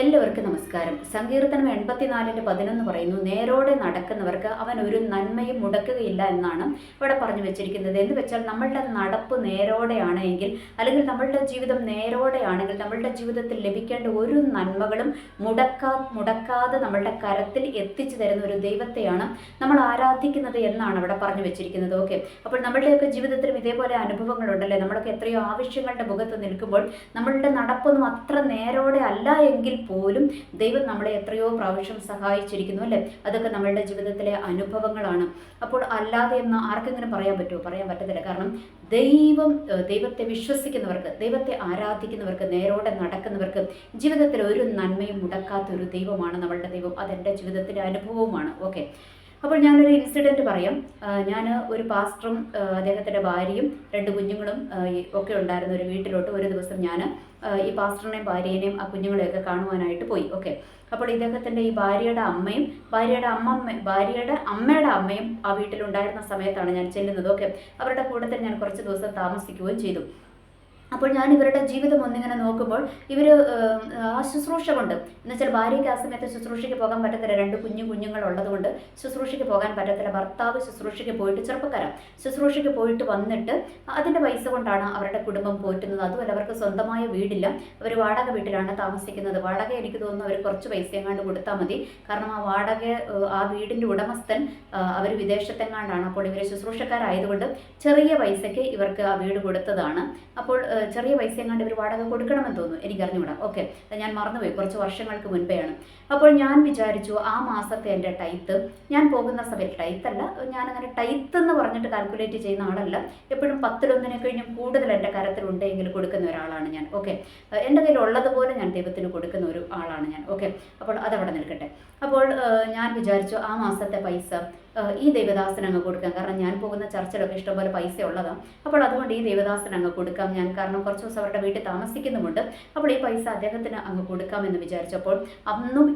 എല്ലാവർക്കും നമസ്കാരം. സങ്കീർത്തനം 84:11 പറയുന്നു, നേരോടെ നടക്കുന്നവർക്ക് അവൻ ഒരു നന്മയും മുടക്കുകയില്ല എന്നാണ് ഇവിടെ പറഞ്ഞു വെച്ചിരിക്കുന്നത്. എന്ന് വെച്ചാൽ നമ്മളുടെ നടപ്പ് നേരോടെയാണ് എങ്കിൽ, അല്ലെങ്കിൽ നമ്മളുടെ ജീവിതം നേരോടെയാണെങ്കിൽ, നമ്മളുടെ ജീവിതത്തിൽ ലഭിക്കേണ്ട ഒരു നന്മകളും മുടക്കാതെ നമ്മളുടെ കരത്തിൽ എത്തിച്ചു തരുന്ന ഒരു ദൈവത്തെയാണ് നമ്മൾ ആരാധിക്കുന്നത് എന്നാണ് അവിടെ പറഞ്ഞു വെച്ചിരിക്കുന്നത്. ഓക്കെ, അപ്പോൾ നമ്മളുടെയൊക്കെ ജീവിതത്തിലും ഇതേപോലെ അനുഭവങ്ങളുണ്ടല്ലേ? നമ്മളൊക്കെ എത്രയോ ആവശ്യങ്ങളുടെ മുഖത്ത് നിൽക്കുമ്പോൾ നമ്മളുടെ നടപ്പൊന്നും അത്ര നേരോടെ അല്ല എങ്കിൽ പോലും ദൈവം നമ്മളെ എത്രയോ പ്രാവശ്യം സഹായിച്ചിരിക്കുന്നു അല്ലേ? അതൊക്കെ നമ്മളുടെ ജീവിതത്തിലെ അനുഭവങ്ങളാണ്. അപ്പോൾ അല്ലാതെ എന്ന് ആർക്കെങ്കിലും പറയാൻ പറ്റുമോ? പറയാൻ പറ്റത്തില്ല. കാരണം ദൈവത്തെ വിശ്വസിക്കുന്നവർക്ക്, ദൈവത്തെ ആരാധിക്കുന്നവർക്ക്, നേരോടെ നടക്കുന്നവർക്ക് ജീവിതത്തിൽ ഒരു നന്മയും മുടക്കാത്ത ഒരു ദൈവമാണ് നമ്മളുടെ ദൈവം. അതെൻ്റെ ജീവിതത്തിലെ അനുഭവവുമാണ്. ഓക്കെ, അപ്പോൾ ഞാനൊരു ഇൻസിഡൻറ്റ് പറയാം. ഞാൻ ഒരു പാസ്റ്ററും അദ്ദേഹത്തിൻ്റെ ഭാര്യയും 2 കുഞ്ഞുങ്ങളും ഒക്കെ ഉണ്ടായിരുന്ന ഒരു വീട്ടിലോട്ട് ഒരു ദിവസം ഞാൻ ഈ പാസ്റ്ററിനെയും ഭാര്യേനെയും ആ കുഞ്ഞുങ്ങളെയൊക്കെ കാണുവാനായിട്ട് പോയി. ഓക്കെ, അപ്പോൾ ഇദ്ദേഹത്തിൻ്റെ ഈ ഭാര്യയുടെ അമ്മയുടെ അമ്മയും ആ വീട്ടിലുണ്ടായിരുന്ന സമയത്താണ് ഞാൻ ചെല്ലുന്നത്. ഓക്കെ, അവരുടെ കൂട്ടത്തിൽ ഞാൻ കുറച്ച് ദിവസം താമസിക്കുകയും ചെയ്തു. അപ്പോൾ ഞാൻ ഇവരുടെ ജീവിതം ഒന്നിങ്ങനെ നോക്കുമ്പോൾ ഇവർ ആ ശുശ്രൂഷ കൊണ്ട്, എന്നുവെച്ചാൽ ഭാര്യയ്ക്ക് ആ സമയത്ത് ശുശ്രൂഷയ്ക്ക് പോകാൻ പറ്റത്തില്ല, 2 കുഞ്ഞുങ്ങളുള്ളത് കൊണ്ട് ശുശ്രൂഷയ്ക്ക് പോകാൻ പറ്റത്തില്ല. ഭർത്താവ് ശുശ്രൂഷയ്ക്ക് പോയിട്ട്, ചെറുപ്പക്കാരാണ്, ശുശ്രൂഷയ്ക്ക് പോയിട്ട് വന്നിട്ട് അതിൻ്റെ പൈസ കൊണ്ടാണ് അവരുടെ കുടുംബം പോറ്റുന്നത്. അതുമല്ല, അവർക്ക് സ്വന്തമായ വീടില്ല, അവർ വാടക വീട്ടിലാണ് താമസിക്കുന്നത്. വാടക എനിക്ക് തോന്നുന്നു അവർ കുറച്ച് പൈസ എങ്ങാണ്ട് കൊടുത്താൽ മതി. കാരണം ആ വീടിൻ്റെ ഉടമസ്ഥൻ അവർ വിദേശത്തെങ്ങാണ്ടാണ്. അപ്പോൾ ഇവർ ശുശ്രൂഷക്കാരായതുകൊണ്ട് ചെറിയ പൈസയ്ക്ക് ഇവർക്ക് ആ വീട് കൊടുത്തതാണ്. അപ്പോൾ ചെറിയ പൈസ എങ്ങാണ്ട് ഇവർ വാടക കൊടുക്കണമെന്ന് തോന്നുന്നു, എനിക്കറിഞ്ഞുകൂടാ. ഓക്കെ, ഞാൻ മറന്നുപോയി, കുറച്ച് വർഷങ്ങൾക്ക് മുൻപെയാണ്. അപ്പോൾ ഞാൻ വിചാരിച്ചു ആ മാസത്തെ എൻ്റെ ടൈത്ത്, ഞാൻ പോകുന്ന സമയത്ത് ടൈത്തല്ല, ഞാനങ്ങനെ ടൈത്ത് എന്ന് പറഞ്ഞിട്ട് കാൽക്കുലേറ്റ് ചെയ്യുന്ന ആളല്ല. എപ്പോഴും 10-1 കഴിഞ്ഞും കൂടുതൽ എൻ്റെ കരത്തിലുണ്ടെങ്കിൽ കൊടുക്കുന്ന ഒരാളാണ് ഞാൻ. ഓക്കെ, എൻ്റെ കയ്യിൽ ഉള്ളതുപോലെ ഞാൻ ദൈവത്തിന് കൊടുക്കുന്ന ഒരു ആളാണ് ഞാൻ. ഓക്കെ, അപ്പോൾ അതവിടെ നിൽക്കട്ടെ. അപ്പോൾ ഞാൻ വിചാരിച്ചു ആ മാസത്തെ പൈസ ഈ ദേവദാസന് അങ്ങ് കൊടുക്കാം. കാരണം ഞാൻ പോകുന്ന ചർച്ചിലൊക്കെ ഇഷ്ടംപോലെ പൈസ ഉള്ളതാണ്. അപ്പോൾ അതുകൊണ്ട് ഈ ദേവദാസന് അങ്ങ് കൊടുക്കാം ഞാൻ, കാരണം കുറച്ച് ദിവസം അവരുടെ വീട്ടിൽ താമസിക്കുന്നുമുണ്ട്. അപ്പോൾ ഈ പൈസ അദ്ദേഹത്തിന് അങ്ങ് കൊടുക്കാമെന്ന് വിചാരിച്ചപ്പോൾ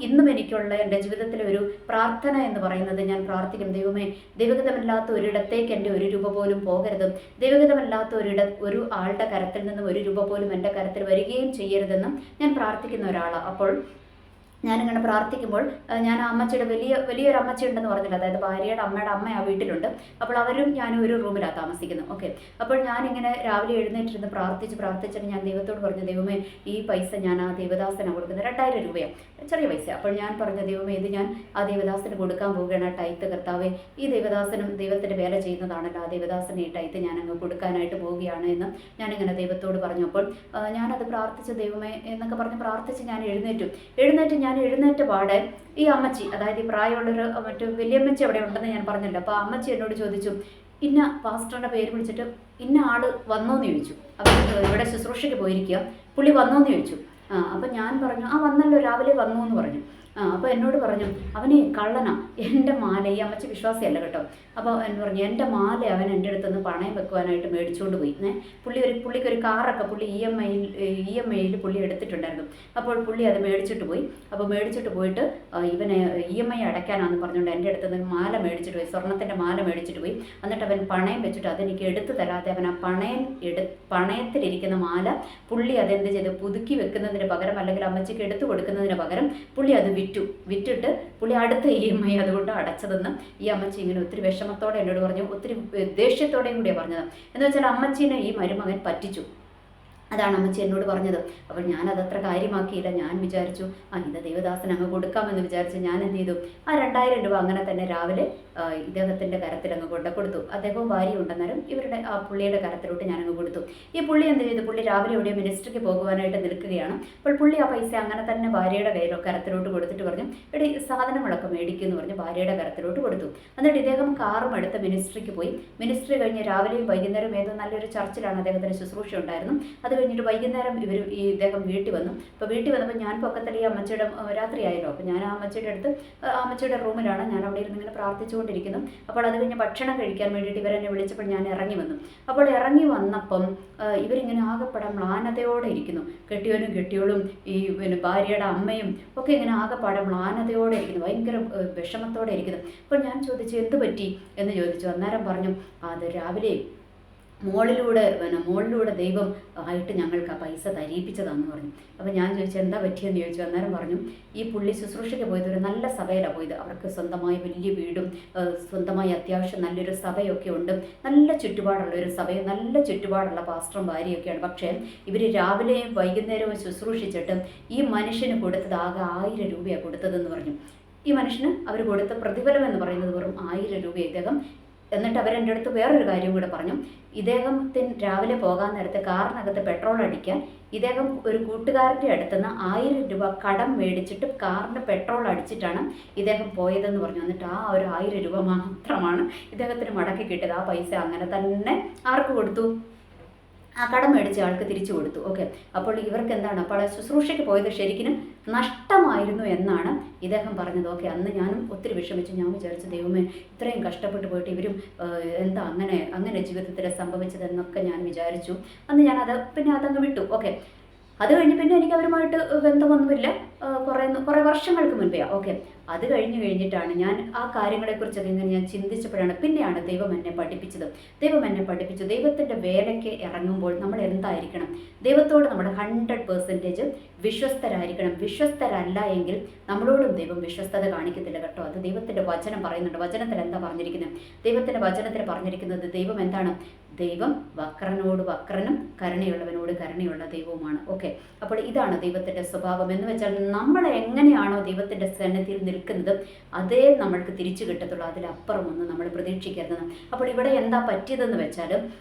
ഇന്നും എനിക്കുള്ള എൻ്റെ ജീവിതത്തിലെ ഒരു പ്രാർത്ഥന എന്ന് പറയുന്നത്, ഞാൻ പ്രാർത്ഥിക്കും, ദൈവമേ, ദൈവഗതമല്ലാത്ത ഒരിടത്തേക്ക് എൻ്റെ 1 രൂപ പോലും പോകരുത്, ദൈവഗതമല്ലാത്ത ഒരു ആളുടെ കരത്തിൽ നിന്നും 1 രൂപ പോലും എൻ്റെ കരത്തിൽ വരികയും ചെയ്യരുതെന്നും ഞാൻ പ്രാർത്ഥിക്കുന്ന ഒരാളാണ്. അപ്പോൾ ഞാനിങ്ങനെ പ്രാർത്ഥിക്കുമ്പോൾ ഞാൻ ആ അമ്മച്ചിയുടെ വലിയൊരു അമ്മച്ചി ഉണ്ടെന്ന് പറഞ്ഞില്ല, അതായത് ഭാര്യയുടെ അമ്മയുടെ അമ്മ ആ വീട്ടിലുണ്ട്. അപ്പോൾ അവരും ഞാനും ഒരു റൂമിലാണ് താമസിക്കുന്നത്. ഓക്കെ, അപ്പോൾ ഞാനിങ്ങനെ രാവിലെ എഴുന്നേറ്റിരുന്ന് പ്രാർത്ഥിച്ചിട്ട് ഞാൻ ദൈവത്തോട് പറഞ്ഞു, ദൈവമേ, ഈ പൈസ ഞാൻ ആ ദേവദാസനാണ് കൊടുക്കുന്നത്, 2000 രൂപയാണ്, ചെറിയ പൈസ. അപ്പോൾ ഞാൻ പറഞ്ഞു, ദൈവമേ, ഇത് ഞാൻ ആ ദേവദാസന് കൊടുക്കാൻ പോവുകയാണ്, ടൈത്ത് കർത്താവേ, ഈ ദേവദാസനും ദൈവത്തിൻ്റെ വേല ചെയ്യുന്നതാണല്ലോ, ആ ദേവദാസന് ഈ ടൈത്ത് ഞാനങ്ങ് കൊടുക്കാനായിട്ട് പോവുകയാണ് എന്ന് ഞാനിങ്ങനെ ദൈവത്തോട് പറഞ്ഞപ്പോൾ ഞാനത് പ്രാർത്ഥിച്ച, ദൈവമേ എന്നൊക്കെ പറഞ്ഞ് പ്രാർത്ഥിച്ച് ഞാൻ എഴുന്നേറ്റ് എഴുന്നേറ്റ പാടെ ഈ അമ്മച്ചി, അതായത് ഈ പ്രായമുള്ളൊരു വലിയമ്മച്ചി അവിടെ ഉണ്ടെന്ന് ഞാൻ പറഞ്ഞല്ലോ. അപ്പോൾ അമ്മച്ചി എന്നോട് ചോദിച്ചു, ഇന്ന പാസ്റ്ററിൻ്റെ പേര് വിളിച്ചിട്ട് ഇന്ന ആള് വന്നോന്ന് ചോദിച്ചു. അവർ ഇവിടെ ശുശ്രൂഷയ്ക്ക് പോയിരിക്കുക, പുള്ളി വന്നോന്ന് ചോദിച്ചു. അപ്പം ഞാൻ പറഞ്ഞു, വന്നല്ലോ, രാവിലെ വന്നു എന്ന് പറഞ്ഞു. അപ്പോൾ എന്നോട് പറഞ്ഞു, അവനെ കള്ളനാ, എൻ്റെ മാല, ഈ അമ്മച്ചി വിശ്വാസിയല്ല കേട്ടോ. അപ്പോൾ എന്ന് പറഞ്ഞു, എൻ്റെ മാല അവൻ എൻ്റെ അടുത്തുനിന്ന് പണയം വെക്കുവാനായിട്ട് മേടിച്ചുകൊണ്ട് പോയി. പുള്ളിക്കൊരു കാറൊക്കെ പുള്ളി ഇ എം ഐയിൽ പുള്ളി എടുത്തിട്ടുണ്ടായിരുന്നു. അപ്പോൾ പുള്ളി അത് മേടിച്ചിട്ട് പോയി. അപ്പോൾ മേടിച്ചിട്ട് പോയിട്ട് ഇവനെ EMI അടയ്ക്കാനാണെന്ന് പറഞ്ഞുകൊണ്ട് എൻ്റെ അടുത്തുനിന്ന് മാല മേടിച്ചിട്ട് പോയി, സ്വർണ്ണത്തിൻ്റെ മാല മേടിച്ചിട്ട് പോയി. എന്നിട്ട് അവൻ പണയം വെച്ചിട്ട് അതെനിക്ക് എടുത്തു തരാതെ അവൻ ആ പണയത്തിലിരിക്കുന്ന മാല പുള്ളി അതെന്ത് ചെയ്ത് പുതുക്കി വെക്കുന്നതിന് പകരം, അല്ലെങ്കിൽ അമ്മച്ചിക്ക് എടുത്തു കൊടുക്കുന്നതിന് പകരം പുള്ളി അത് വിറ്റിട്ട് പുള്ളി അടുത്ത EMI അതുകൊണ്ട് അടച്ചതെന്ന് ഈ അമ്മച്ചി ഇങ്ങനെ ഒത്തിരി വിഷമത്തോടെ എന്നോട് പറഞ്ഞു, ഒത്തിരി ദേഷ്യത്തോടെയും കൂടിയാണ് പറഞ്ഞത്. എന്ന് വെച്ചാൽ അമ്മച്ചീനെ ഈ മരുമകൻ പറ്റിച്ചു. അതാണ് അമ്മച്ചി എന്നോട് പറഞ്ഞത്. അപ്പോൾ ഞാനതത്ര കാര്യമാക്കിയില്ല. ഞാൻ വിചാരിച്ചു ഇത് ദേവദാസന് അങ്ങ് കൊടുക്കാമെന്ന് വിചാരിച്ച് ഞാൻ എന്ത് ചെയ്തു, ആ 2000 രൂപ അങ്ങനെ തന്നെ രാവിലെ ഇദ്ദേഹത്തിൻ്റെ കരത്തിൽ അങ്ങ് കൊടുത്തു. അദ്ദേഹവും ഭാര്യ ഉണ്ടെന്നാലും ഇവരുടെ ആ പുള്ളിയുടെ കരത്തിലോട്ട് ഞാനങ്ങ് കൊടുത്തു. ഈ പുള്ളി എന്ത് ചെയ്തു, പുള്ളി രാവിലെ എവിടെയോ മിനിസ്ട്രിക്ക് പോകുവാനായിട്ട് നിൽക്കുകയാണ്. അപ്പോൾ പുള്ളി ആ പൈസ അങ്ങനെ തന്നെ ഭാര്യയുടെ കരത്തിലോട്ട് കൊടുത്തിട്ട് പറഞ്ഞു, എടി സാധനങ്ങളൊക്കെ മേടിക്കുമെന്ന് പറഞ്ഞ് ഭാര്യയുടെ കരത്തിലോട്ട് കൊടുത്തു. എന്നിട്ട് ഇദ്ദേഹം കാറും എടുത്ത് മിനിസ്ട്രിക്ക് പോയി. മിനിസ്ട്രി കഴിഞ്ഞ് രാവിലെയും വൈകുന്നേരം ഏതോ നല്ലൊരു ചർച്ചിലാണ് അദ്ദേഹത്തിന് ശുശ്രൂഷ ഉണ്ടായിരുന്നു. അത് കഴിഞ്ഞിട്ട് വൈകുന്നേരം ഇദ്ദേഹം വീട്ടിൽ വന്നു. അപ്പോൾ വീട്ടിൽ വന്നപ്പോൾ ഞാൻ പൊക്കത്തിൽ ഈ അമ്മച്ചിയുടെ രാത്രിയായല്ലോ. അപ്പോൾ ഞാൻ ആ അമ്മച്ചിയുടെ റൂമിലാണ് ഞാൻ അവിടെ ഇരുന്ന് ഇങ്ങനെ പ്രാർത്ഥിച്ചുകൊണ്ടിരിക്കുന്നു. അപ്പോൾ അത് കഴിഞ്ഞ് ഭക്ഷണം കഴിക്കാൻ വേണ്ടിയിട്ട് ഇവരെന്നെ വിളിച്ചപ്പോൾ ഞാൻ ഇറങ്ങി വന്നു. അപ്പോൾ ഇറങ്ങി വന്നപ്പം ഇവരിങ്ങനെ ആകെപ്പാടെ മ്ലാനതയോടെ ഇരിക്കുന്നു. കെട്ടിയോളും ഈ ഭാര്യയുടെ അമ്മയും ഒക്കെ ഇങ്ങനെ ആകെപ്പാടെ മ്ലാനതയോടെ ഇരിക്കുന്നു, ഭയങ്കര വിഷമത്തോടെ ഇരിക്കുന്നു. അപ്പോൾ ഞാൻ ചോദിച്ചു, എന്ത് പറ്റി എന്ന് ചോദിച്ചു. അന്നേരം പറഞ്ഞു, അത് രാവിലെ മുകളിലൂടെ ദൈവം ആയിട്ട് ഞങ്ങൾക്ക് ആ പൈസ തരിപ്പിച്ചതാന്ന് പറഞ്ഞു. അപ്പോൾ ഞാൻ ചോദിച്ചു എന്താ പറ്റിയെന്ന് ചോദിച്ചു. അന്നേരം പറഞ്ഞു ഈ പുള്ളി ശുശ്രൂഷയ്ക്ക് പോയത് ഒരു നല്ല സഭയിലാണ് പോയത്. അവർക്ക് സ്വന്തമായി വലിയ വീടും സ്വന്തമായി അത്യാവശ്യം നല്ലൊരു സഭയൊക്കെ ഉണ്ട്, നല്ല ചുറ്റുപാടുള്ള ഒരു സഭയും നല്ല ചുറ്റുപാടുള്ള പാസ്റ്ററും ഭാര്യയൊക്കെയാണ്. പക്ഷേ ഇവർ രാവിലെയും വൈകുന്നേരവും ശുശ്രൂഷിച്ചിട്ട് ഈ മനുഷ്യന് കൊടുത്തത് ആകെ 1000 രൂപയാണ് കൊടുത്തതെന്ന് പറഞ്ഞു. ഈ മനുഷ്യന് അവർ കൊടുത്ത പ്രതിഫലം എന്ന് പറയുന്നത് വെറും 1000 രൂപ. ഇദ്ദേഹം എന്നിട്ട് അവരെൻ്റെ അടുത്ത് വേറൊരു കാര്യം കൂടെ പറഞ്ഞു. ഇദ്ദേഹത്തിന് രാവിലെ പോകാൻ നേരത്തെ കാറിനകത്ത് പെട്രോൾ അടിക്കാൻ ഇദ്ദേഹം ഒരു കൂട്ടുകാരൻ്റെ അടുത്തുനിന്ന് 1000 രൂപ കടം മേടിച്ചിട്ട് കാറിന് പെട്രോൾ അടിച്ചിട്ടാണ് ഇദ്ദേഹം പോയതെന്ന് പറഞ്ഞു. എന്നിട്ട് ആ ഒരു 1000 രൂപ മാത്രമാണ് ഇദ്ദേഹത്തിന് മടക്കി കിട്ടിയത്. ആ പൈസ അങ്ങനെ തന്നെ ആർക്ക് കൊടുത്തു? ആ കടം മേടിച്ച ആൾക്ക് തിരിച്ചു കൊടുത്തു. ഓക്കെ, അപ്പോൾ ഇവർക്ക് എന്താണ്, അപ്പോൾ ശുശ്രൂഷയ്ക്ക് പോയത് ശരിക്കും നഷ്ടമായിരുന്നു എന്നാണ് ഇദ്ദേഹം പറഞ്ഞത്. ഓക്കെ, അന്ന് ഞാനും ഒത്തിരി വിഷമിച്ചു. ഞാൻ വിചാരിച്ചു ദൈവമേ ഇത്രയും കഷ്ടപ്പെട്ട് പോയിട്ട് ഇവരും എന്താ അങ്ങനെ ജീവിതത്തിൽ സംഭവിച്ചതെന്നൊക്കെ ഞാൻ വിചാരിച്ചു. അന്ന് ഞാനത് പിന്നെ അതങ്ങ് വിട്ടു. ഓക്കെ, അത് കഴിഞ്ഞ് പിന്നെ എനിക്ക് അവരുമായിട്ട് ബന്ധമൊന്നുമില്ല, കുറേ വർഷങ്ങൾക്ക് മുൻപെയാണ്. ഓക്കെ, അത് കഴിഞ്ഞിട്ടാണ് ഞാൻ ആ കാര്യങ്ങളെക്കുറിച്ചൊക്കെ ഇങ്ങനെ ഞാൻ ചിന്തിച്ചപ്പോഴാണ് പിന്നെയാണ് ദൈവം എന്നെ പഠിപ്പിച്ചു. ദൈവത്തിൻ്റെ വേലയ്ക്ക് ഇറങ്ങുമ്പോൾ നമ്മൾ എന്തായിരിക്കണം? ദൈവത്തോട് നമ്മൾ 100% വിശ്വസ്തരായിരിക്കണം. വിശ്വസ്തരല്ല എങ്കിൽ നമ്മളോടും ദൈവം വിശ്വസ്തത കാണിക്കത്തില്ല കേട്ടോ. അത് ദൈവത്തിൻ്റെ വചനം പറയുന്നുണ്ട്. വചനത്തിൽ എന്താ പറഞ്ഞിരിക്കുന്നത്? ദൈവത്തിൻ്റെ വചനത്തിൽ പറഞ്ഞിരിക്കുന്നത് ദൈവം എന്താണ്? ദൈവം വക്രനോട് വക്രനും കരുണയുള്ളവനോട് കരുണയുള്ള ദൈവവുമാണ്. ഓക്കെ, അപ്പോൾ ഇതാണ് ദൈവത്തിൻ്റെ സ്വഭാവം എന്ന് വെച്ചാൽ നമ്മൾ എങ്ങനെയാണോ ദൈവത്തിൻ്റെ സന്നിധിയിൽ നിൽക്കുന്നത് അതേ നമ്മൾക്ക് തിരിച്ചു കിട്ടത്തുള്ളൂ. അതിലപ്പുറമൊന്നും നമ്മൾ പ്രതീക്ഷിക്കരുത്. അപ്പോൾ ഇവിടെ എന്താ പറ്റിയതെന്ന് വെച്ചാൽ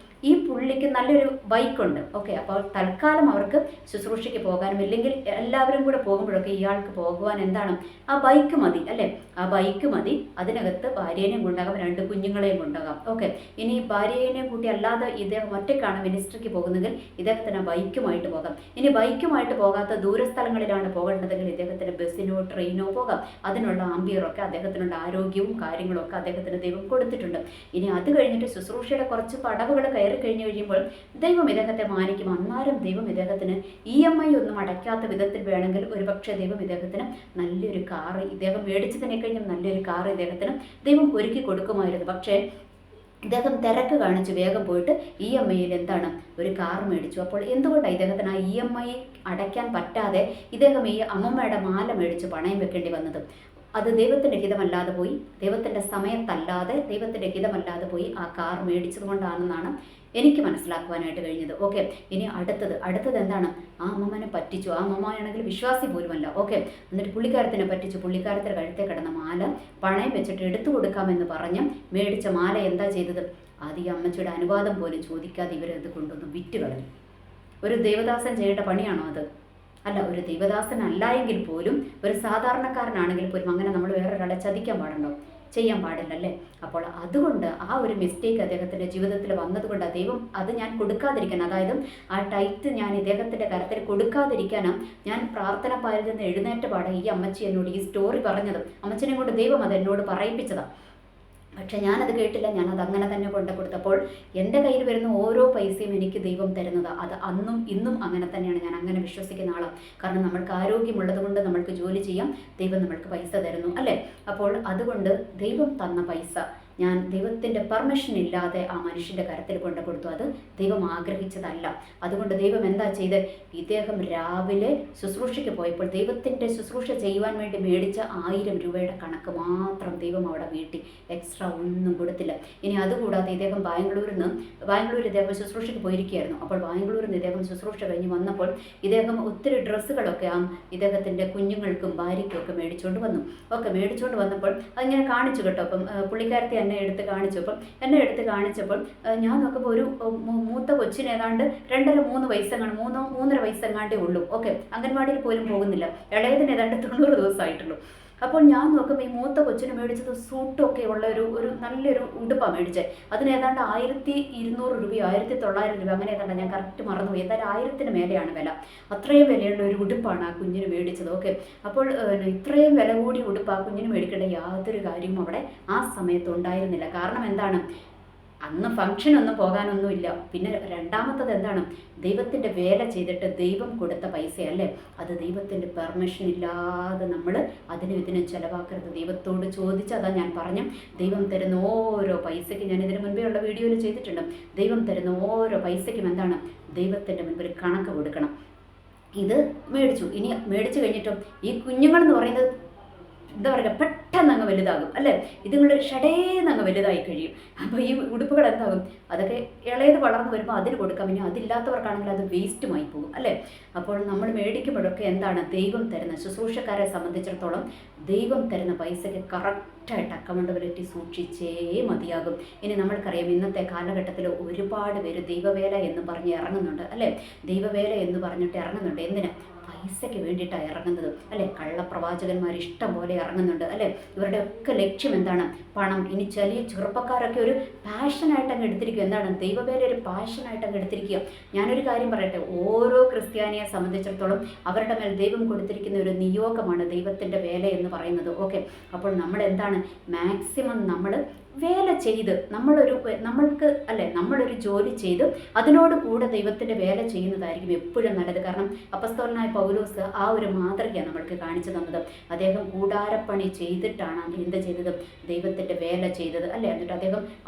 ഈ പുള്ളിക്ക് നല്ലൊരു ബൈക്കുണ്ട്. ഓക്കെ, അപ്പോൾ തൽക്കാലം അവർക്ക് ശുശ്രൂഷയ്ക്ക് പോകാനും ഇല്ലെങ്കിൽ എല്ലാവരും കൂടെ പോകുമ്പോഴൊക്കെ ഇയാൾക്ക് പോകുവാൻ എന്താണ്, ആ ബൈക്ക് മതി അല്ലേ? ആ ബൈക്ക് മതി. അതിനകത്ത് ഭാര്യേനെയും കൊണ്ടാകാം, 2 കുഞ്ഞുങ്ങളെയും കൊണ്ടാകാം. ഓക്കെ, ഇനി ഭാര്യേനെയും കൂട്ടി അല്ലാതെ ഇദ്ദേഹം ഒറ്റയ്ക്കാണ് മിനിസ്ട്രിക്ക് പോകുന്നതെങ്കിൽ ഇദ്ദേഹത്തിന് ബൈക്കുമായിട്ട് പോകാം. ഇനി ബൈക്കുമായിട്ട് പോകാത്ത ദൂരസ്ഥലങ്ങളിലാണ് പോകേണ്ടതെങ്കിൽ ഇദ്ദേഹത്തിന് ബസ്സിനോ ട്രെയിനോ പോകാം. അതിനുള്ള ആംബിയറൊക്കെ അദ്ദേഹത്തിനുള്ള ആരോഗ്യവും കാര്യങ്ങളും ഒക്കെ അദ്ദേഹത്തിന് ദൈവം കൊടുത്തിട്ടുണ്ട്. ഇനി അത് കഴിഞ്ഞിട്ട് ശുശ്രൂഷയുടെ കുറച്ച് പടവുകൾ കഴിയുമ്പോൾ ദൈവം ഇദ്ദേഹത്തെ മാനിക്കും. അന്നേരം ദൈവം ഇദ്ദേഹത്തിന് EMI ഒന്നും അടയ്ക്കാത്ത വിധത്തിൽ വേണമെങ്കിൽ ഒരുപക്ഷെ ദൈവം ഇദ്ദേഹത്തിന് നല്ലൊരു കാറ്, ഇദ്ദേഹം മേടിച്ചതിനെ കഴിഞ്ഞും നല്ലൊരു കാറ് ഇദ്ദേഹത്തിന് ദൈവം ഒരുക്കി കൊടുക്കുമായിരുന്നു. പക്ഷേ ഇദ്ദേഹം തിരക്ക് കാണിച്ച് വേഗം പോയിട്ട് EMIയിൽ എന്താണ് ഒരു കാർ മേടിച്ചു. അപ്പോൾ എന്തുകൊണ്ടാണ് ഇദ്ദേഹത്തിന് ആ EMI അടയ്ക്കാൻ പറ്റാതെ ഇദ്ദേഹം ഈ അമ്മമ്മയുടെ മാല മേടിച്ച് പണയം വെക്കേണ്ടി വന്നത്? അത് ദൈവത്തിൻ്റെ ഹിതമല്ലാതെ പോയി, ദൈവത്തിൻ്റെ സമയത്തല്ലാതെ ദൈവത്തിൻ്റെ ഹിതമല്ലാതെ പോയി ആ കാർ മേടിച്ചത് കൊണ്ടാണെന്നാണ് എനിക്ക് മനസ്സിലാക്കുവാനായിട്ട് കഴിഞ്ഞത്. ഓക്കെ, ഇനി അടുത്തത് എന്താണ്? ആ അമ്മമ്മനെ പറ്റിച്ചു. ആ അമ്മമ്മയാണെങ്കിൽ വിശ്വാസി പോലുമല്ല. ഓക്കെ, എന്നിട്ട് പുള്ളിക്കാരത്തിനെ പറ്റിച്ചു. പുള്ളിക്കാരത്തിൻ്റെ കഴുത്തെ കിടന്ന മാല പണയം വെച്ചിട്ട് എടുത്തു കൊടുക്കാമെന്ന് പറഞ്ഞ് മേടിച്ച മാല എന്താ ചെയ്തത്? അത് ഈ അമ്മച്ചിയുടെ അനുവാദം പോലും ചോദിക്കാതെ ഇവരത് കൊണ്ടൊന്ന് വിറ്റ് കളഞ്ഞു. ഒരു ദേവദാസൻ ചെയ്യേണ്ട പണിയാണോ അത്? അല്ല. ഒരു ദൈവദാസനല്ല എങ്കിൽ പോലും ഒരു സാധാരണക്കാരനാണെങ്കിൽ പോലും അങ്ങനെ നമ്മൾ വേറൊരാളെ ചതിക്കാൻ പാടുണ്ടോ? ചെയ്യാൻ പാടില്ലല്ലേ? അപ്പോൾ അതുകൊണ്ട് ആ ഒരു മിസ്റ്റേക്ക് അദ്ദേഹത്തിൻ്റെ ജീവിതത്തിൽ വന്നതുകൊണ്ട് ദൈവം അത് ഞാൻ കൊടുക്കാതിരിക്കാൻ, അതായത് ആ ടൈറ്റ് ഞാൻ ഇദ്ദേഹത്തിൻ്റെ കരത്തിൽ കൊടുക്കാതിരിക്കാനാണ് ഞാൻ പ്രാർത്ഥന പാലിൽ നിന്ന് എഴുന്നേറ്റ പാടെ ഈ അമ്മച്ചി എന്നോട് ഈ സ്റ്റോറി പറഞ്ഞത്. അമ്മച്ചിനെ കൊണ്ട് ദൈവം അത് എന്നോട് പറയിപ്പിച്ചതാണ്. പക്ഷെ ഞാനത് കേട്ടില്ല. ഞാനത് അങ്ങനെ തന്നെ കൊണ്ടു കൊടുത്തപ്പോൾ എൻ്റെ കയ്യിൽ വരുന്ന ഓരോ പൈസയും എനിക്ക് ദൈവം തരുന്നത്. അത് അന്നും ഇന്നും അങ്ങനെ തന്നെയാണ്. ഞാൻ അങ്ങനെ വിശ്വസിക്കുന്ന ആളാണ്. കാരണം നമ്മൾക്ക് ആരോഗ്യമുള്ളത് കൊണ്ട് നമ്മൾക്ക് ജോലി ചെയ്യാം, ദൈവം നമ്മൾക്ക് പൈസ തരുന്നു അല്ലേ? അപ്പോൾ അതുകൊണ്ട് ദൈവം തന്ന പൈസ ഞാൻ ദൈവത്തിൻ്റെ പെർമിഷൻ ഇല്ലാതെ ആ മനുഷ്യൻ്റെ കരത്തിൽ കൊണ്ടു കൊടുത്തു. അത് ദൈവം ആഗ്രഹിച്ചതല്ല. അതുകൊണ്ട് ദൈവം എന്താ ചെയ്ത്, ഇദ്ദേഹം രാവിലെ ശുശ്രൂഷയ്ക്ക് പോയപ്പോൾ ദൈവത്തിൻ്റെ ശുശ്രൂഷ ചെയ്യുവാൻ വേണ്ടി മേടിച്ച 1000 രൂപയുടെ കണക്ക് മാത്രം ദൈവം അവിടെ വീട്ടി, എക്സ്ട്രാ ഒന്നും കൊടുത്തില്ല. ഇനി അതുകൂടാതെ ഇദ്ദേഹം ബാംഗ്ലൂർ ഇദ്ദേഹം ശുശ്രൂഷയ്ക്ക് പോയിരിക്കുകയായിരുന്നു. അപ്പോൾ ബാംഗ്ലൂരിൽ നിന്ന് ഇദ്ദേഹം ശുശ്രൂഷ കഴിഞ്ഞ് വന്നപ്പോൾ ഇദ്ദേഹം ഒത്തിരി ഡ്രസ്സുകളൊക്കെ ഇദ്ദേഹത്തിൻ്റെ കുഞ്ഞുങ്ങൾക്കും ഭാര്യയ്ക്കും ഒക്കെ മേടിച്ചുകൊണ്ട് വന്നു. മേടിച്ചുകൊണ്ട് വന്നപ്പോൾ അതിങ്ങനെ കാണിച്ചു കേട്ടോ. അപ്പം പുള്ളിക്കാരത്തെ എന്നെ എടുത്ത് കാണിച്ചപ്പോൾ ഞാൻ നോക്കുമ്പോൾ ഒരു മൂത്ത കൊച്ചിന് ഏതാണ്ട് 2.5-3 വയസ്സെങ്ങാണ്ട് 3.5 വയസ്സെങ്ങാണ്ടേ ഉള്ളൂ. അംഗൻവാടിയിൽ പോലും പോകുന്നില്ല. ഇളയതിന് ഏതാണ്ട് 90 ദിവസമായിട്ടുള്ളൂ. അപ്പോൾ ഞാൻ നോക്കുമ്പോൾ ഈ മൂത്ത കൊച്ചിന് മേടിച്ചത് സൂട്ടൊക്കെ ഉള്ള ഒരു നല്ലൊരു ഉടുപ്പാണ് മേടിച്ചത്. അതിന് ഏതാണ്ട് 1200 രൂപയോ 1900 രൂപ അങ്ങനെ ഏതാണ്ട്, ഞാൻ കറക്റ്റ് മറന്നുപോയി. എന്തായാലും 1000-ന് മേലെയാണ് വില. അത്രയും വിലയുള്ള ഒരു ഉടുപ്പാണ് ആ കുഞ്ഞിന് മേടിച്ചത്. അപ്പോൾ ഇത്രയും വില കൂടി ഉടുപ്പ് ആ കുഞ്ഞിന് മേടിക്കേണ്ട യാതൊരു കാര്യവും അവിടെ ആ സമയത്ത് ഉണ്ടായിരുന്നില്ല. കാരണം എന്താണ്? അന്ന് ഫംഗ്ഷനൊന്നും പോകാനൊന്നുമില്ല. പിന്നെ രണ്ടാമത്തത് എന്താണ്, ദൈവത്തിൻ്റെ വേല ചെയ്തിട്ട് ദൈവം കൊടുത്ത പൈസയല്ലേ, അത് ദൈവത്തിൻ്റെ പെർമിഷൻ ഇല്ലാതെ നമ്മൾ അതിനും ഇതിനും ചിലവാക്കരുത്. ദൈവത്തോട് ചോദിച്ചതാ ഞാൻ പറഞ്ഞു, ദൈവം തരുന്ന ഓരോ പൈസയ്ക്കും, ഞാൻ ഇതിന് മുൻപേ ഉള്ള വീഡിയോയിൽ ചെയ്തിട്ടുണ്ട്, ദൈവം തരുന്ന ഓരോ പൈസയ്ക്കും എന്താണ്, ദൈവത്തിൻ്റെ മുൻപിൽ കണക്ക് കൊടുക്കണം. ഇത് മേടിച്ചു, ഇനി മേടിച്ചു കഴിഞ്ഞിട്ടും ഈ കുഞ്ഞുങ്ങളെന്ന് പറയുന്നത് എന്താ പറയുക, പെട്ടെന്ന് അങ്ങ് വലുതാകും അല്ലേ, ഇതുങ്ങളുടെ ഷടേന്ന് അങ്ങ് വലുതായി കഴിയും. അപ്പോൾ ഈ ഉടുപ്പുകൾ എന്താകും, അതൊക്കെ ഇളയത് വളർന്നു വരുമ്പോൾ അതിന് കൊടുക്കാം, ഇനി അതില്ലാത്തവർക്കാണെങ്കിൽ അത് വേസ്റ്റുമായി പോകും അല്ലേ. അപ്പോൾ നമ്മൾ മേടിക്കുമ്പോഴൊക്കെ എന്താണ്, ദൈവം തരുന്ന, ശുശ്രൂഷക്കാരെ സംബന്ധിച്ചിടത്തോളം ദൈവം തരുന്ന പൈസയ്ക്ക് കറക്റ്റായിട്ട് അക്കൗണ്ടബിലിറ്റി സൂക്ഷിച്ചേ മതിയാകും. ഇനി നമ്മൾക്കറിയാം, ഇന്നത്തെ കാലഘട്ടത്തിൽ ഒരുപാട് പേര് ദൈവവേല എന്ന് പറഞ്ഞ് ഇറങ്ങുന്നുണ്ട് അല്ലേ, ദൈവവേല എന്ന് പറഞ്ഞിട്ട് ഇറങ്ങുന്നുണ്ട്. എന്തിനാ, പൈസയ്ക്ക് വേണ്ടിയിട്ടാണ് ഇറങ്ങുന്നത് അല്ലേ. കള്ളപ്രവാചകന്മാർ ഇഷ്ടം പോലെ ഇറങ്ങുന്നുണ്ട് അല്ലേ. ഇവരുടെ ഒക്കെ ലക്ഷ്യം എന്താണ്, പണം. ഇനി ചെറിയ ചെറുപ്പക്കാരൊക്കെ ഒരു പാഷനായിട്ട് അങ്ങ് എടുത്തിരിക്കുക, എന്താണ്, ദൈവവേല ഒരു പാഷനായിട്ട് അങ്ങ് എടുത്തിരിക്കുക. ഞാനൊരു കാര്യം പറയട്ടെ, ഓരോ ക്രിസ്ത്യാനിയെ സംബന്ധിച്ചിടത്തോളം അവരുടെ മേൽ ദൈവം കൊടുത്തിരിക്കുന്ന ഒരു നിയോഗമാണ് ദൈവത്തിൻ്റെ വേല എന്ന് പറയുന്നത്. ഓക്കെ, അപ്പോൾ നമ്മൾ എന്താണ്, മാക്സിമം നമ്മൾ വേല ചെയ്ത് നമ്മൾക്ക് അല്ലേ, നമ്മളൊരു ജോലി ചെയ്ത് അതിനോട് കൂടെ ദൈവത്തിൻ്റെ വേല ചെയ്യുന്നതായിരിക്കും എപ്പോഴും നല്ലത്. കാരണം അപ്പസ്തോലനായ പൗലോസ് ആ ഒരു മാതൃകയാണ് നമ്മൾക്ക് കാണിച്ചു തന്നത്. അദ്ദേഹം കൂടാരപ്പണി ചെയ്തിട്ടാണ് എന്ത് ചെയ്തത്, ദൈവത്തിൻ്റെ വേല ചെയ്തത് അല്ലേ. എന്നിട്ട്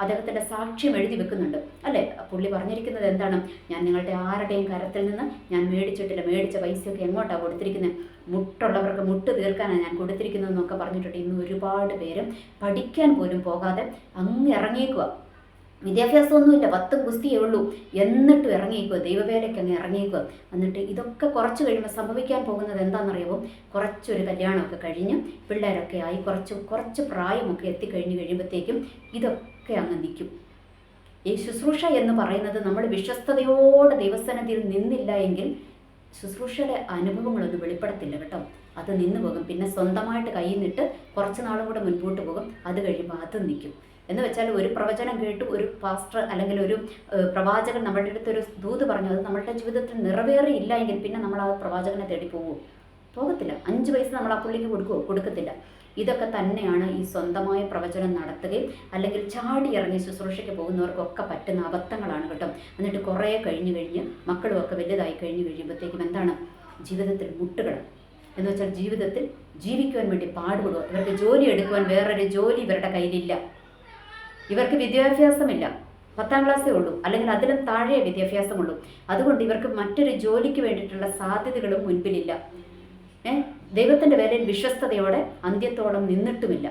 അദ്ദേഹത്തിൻ്റെ സാക്ഷ്യം എഴുതി വെക്കുന്നുണ്ട് അല്ലേ. പുള്ളി പറഞ്ഞിരിക്കുന്നത് എന്താണ്, ഞാൻ നിങ്ങളുടെ ആരുടെയും കരത്തിൽ നിന്ന് ഞാൻ മേടിച്ചിട്ടില്ല, മേടിച്ച പൈസയൊക്കെ എങ്ങോട്ടാണ് കൊടുത്തിരിക്കുന്നത്, മുട്ടുള്ളവർക്ക് മുട്ട് തീർക്കാനാണ് ഞാൻ കൊടുത്തിരിക്കുന്നതെന്നൊക്കെ പറഞ്ഞിട്ടുണ്ട്. ഇന്ന് ഒരുപാട് പേരും പഠിക്കാൻ പോലും പോകാതെ അങ്ങ് ഇറങ്ങിയേക്കുക. വിദ്യാഭ്യാസമൊന്നുമില്ല, 10 ഗുസ്തിയേ ഉള്ളൂ, എന്നിട്ടും ഇറങ്ങിയേക്കുക, ദൈവവേലയ്ക്ക് അങ്ങ് ഇറങ്ങിയേക്കുക. എന്നിട്ട് ഇതൊക്കെ കുറച്ച് കഴിയുമ്പോൾ സംഭവിക്കാൻ പോകുന്നത് എന്താണെന്നറിയാമോ, കുറച്ചൊരു കല്യാണമൊക്കെ കഴിഞ്ഞ് പിള്ളേരൊക്കെ ആയി കുറച്ച് പ്രായമൊക്കെ എത്തിക്കഴിഞ്ഞ് കഴിയുമ്പോഴത്തേക്കും ഇതൊക്കെ അങ്ങ് നിൽക്കും. ഈ ശുശ്രൂഷ എന്ന് പറയുന്നത് നമ്മൾ വിശ്വസ്തയോടെ ദൈവസന്നിധിയിൽ നിന്നില്ല എങ്കിൽ ശുശ്രൂഷയുടെ അനുഭവങ്ങളൊന്നും വെളിപ്പെടത്തില്ല കേട്ടോ. അത് നിന്ന് പോകും. പിന്നെ സ്വന്തമായിട്ട് കയ്യിൽ നിന്നിട്ട് കുറച്ച് നാളും കൂടെ മുൻപോട്ട് പോകും. അത് കഴിയുമ്പോൾ അത് നിൽക്കും. എന്ന് വെച്ചാൽ ഒരു പ്രവചനം കേട്ടു ഒരു പാസ്റ്റർ അല്ലെങ്കിൽ ഒരു പ്രവാചകൻ നമ്മളുടെ അടുത്തൊരു ദൂത് പറഞ്ഞു, അത് നമ്മളുടെ ജീവിതത്തിൽ നിറവേറിയില്ല എങ്കിൽ പിന്നെ നമ്മൾ ആ പ്രവാചകനെ തേടി പോകത്തില്ല. 5 പൈസ നമ്മൾ ആ പുള്ളിക്ക് കൊടുക്കത്തില്ല. ഇതൊക്കെ തന്നെയാണ് ഈ സ്വന്തമായ പ്രവചനം നടത്തുകയും അല്ലെങ്കിൽ ചാടി ഇറങ്ങി ശുശ്രൂഷയ്ക്ക് പോകുന്നവർക്കൊക്കെ പറ്റുന്ന അബദ്ധങ്ങളാണ് കേട്ടോ. എന്നിട്ട് കുറേ കഴിഞ്ഞ് മക്കളുമൊക്കെ വലുതായി കഴിയുമ്പോഴത്തേക്കും എന്താണ്, ജീവിതത്തിൽ മുട്ടുകൾ എന്ന് വെച്ചാൽ ജീവിതത്തിൽ ജീവിക്കുവാൻ വേണ്ടി പാടുപെടുക. ഇവർക്ക് ജോലി എടുക്കുവാൻ വേറൊരു ജോലി ഇവരുടെ കയ്യിലില്ല, ഇവർക്ക് വിദ്യാഭ്യാസമില്ല, 10ാം ക്ലാസ്സേ ഉള്ളൂ അല്ലെങ്കിൽ അതിലും താഴെ വിദ്യാഭ്യാസമുള്ളൂ. അതുകൊണ്ട് ഇവർക്ക് മറ്റൊരു ജോലിക്ക് വേണ്ടിയിട്ടുള്ള സാധ്യതകളും മുൻപിലില്ല. ദൈവത്തിൻ്റെ വേലയിൽ വിശ്വസ്തയോടെ അന്ത്യത്തോളം നിന്നിട്ടുമില്ല.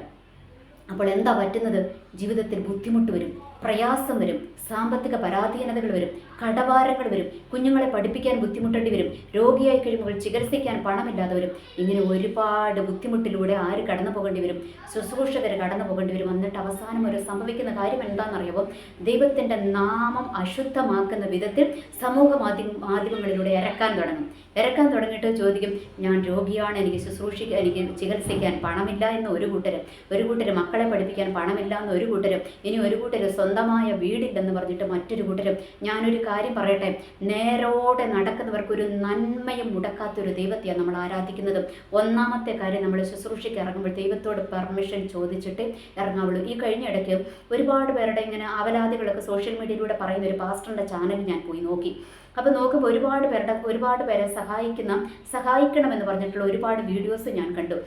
അപ്പോൾ എന്താ പറ്റുന്നത്, ജീവിതത്തിൽ ബുദ്ധിമുട്ട് വരും, പ്രയാസം വരും, സാമ്പത്തിക പരാധീനതകൾ വരും, കടഭാരങ്ങൾ വരും, കുഞ്ഞുങ്ങളെ പഠിപ്പിക്കാൻ ബുദ്ധിമുട്ടേണ്ടി വരും, രോഗിയായി കഴിയുമ്പോൾ ചികിത്സിക്കാൻ പണമില്ലാതെ വരും. ഇങ്ങനെ ഒരുപാട് ബുദ്ധിമുട്ടിലൂടെ ആര് കടന്നു പോകേണ്ടി വരും, ശുശ്രൂഷകർ കടന്നു പോകേണ്ടി വരും. എന്നിട്ട് അവസാനം ഒരു സംഭവിക്കുന്ന കാര്യം എന്താണെന്നറിയുമ്പോൾ, ദൈവത്തിൻ്റെ നാമം അശുദ്ധമാക്കുന്ന വിധത്തിൽ സമൂഹ മാധ്യമങ്ങളിലൂടെ ഇറക്കാൻ തുടങ്ങിയിട്ട് ചോദിക്കും, ഞാൻ രോഗിയാണ്, എനിക്ക് ചികിത്സിക്കാൻ പണമില്ല എന്ന് ഒരു കൂട്ടരും മക്കളെ പഠിപ്പിക്കാൻ പണമില്ല എന്ന് ഒരു കൂട്ടരും, ഇനി ഒരു കൂട്ടരും സ്വന്തമായ വീടില്ലെന്ന് പറഞ്ഞിട്ട് മറ്റൊരു കൂട്ടരും. ഞാനൊരു കാര്യം പറയട്ടെ, നേരോടെ നടക്കുന്നവർക്കൊരു നന്മയും മുടക്കാത്തൊരു ദൈവത്തെയാണ് നമ്മൾ ആരാധിക്കുന്നത്. ഒന്നാമത്തെ കാര്യം, നമ്മൾ ശുശ്രൂഷയ്ക്ക് ഇറങ്ങുമ്പോൾ ദൈവത്തോട് പെർമിഷൻ ചോദിച്ചിട്ട് ഇറങ്ങാവുള്ളൂ. ഈ കഴിഞ്ഞ ഇടയ്ക്ക് ഒരുപാട് പേരുടെ ഇങ്ങനെ അവലാദികളൊക്കെ സോഷ്യൽ മീഡിയയിലൂടെ പറയുന്ന ഒരു പാസ്റ്ററിൻ്റെ ചാനൽ ഞാൻ പോയി നോക്കി. അപ്പോൾ നോക്കുമ്പോൾ ഒരുപാട് പേരെ സഹായിക്കണമെന്ന് പറഞ്ഞിട്ടുള്ള ഒരുപാട് വീഡിയോസ് ഞാൻ കണ്ടു.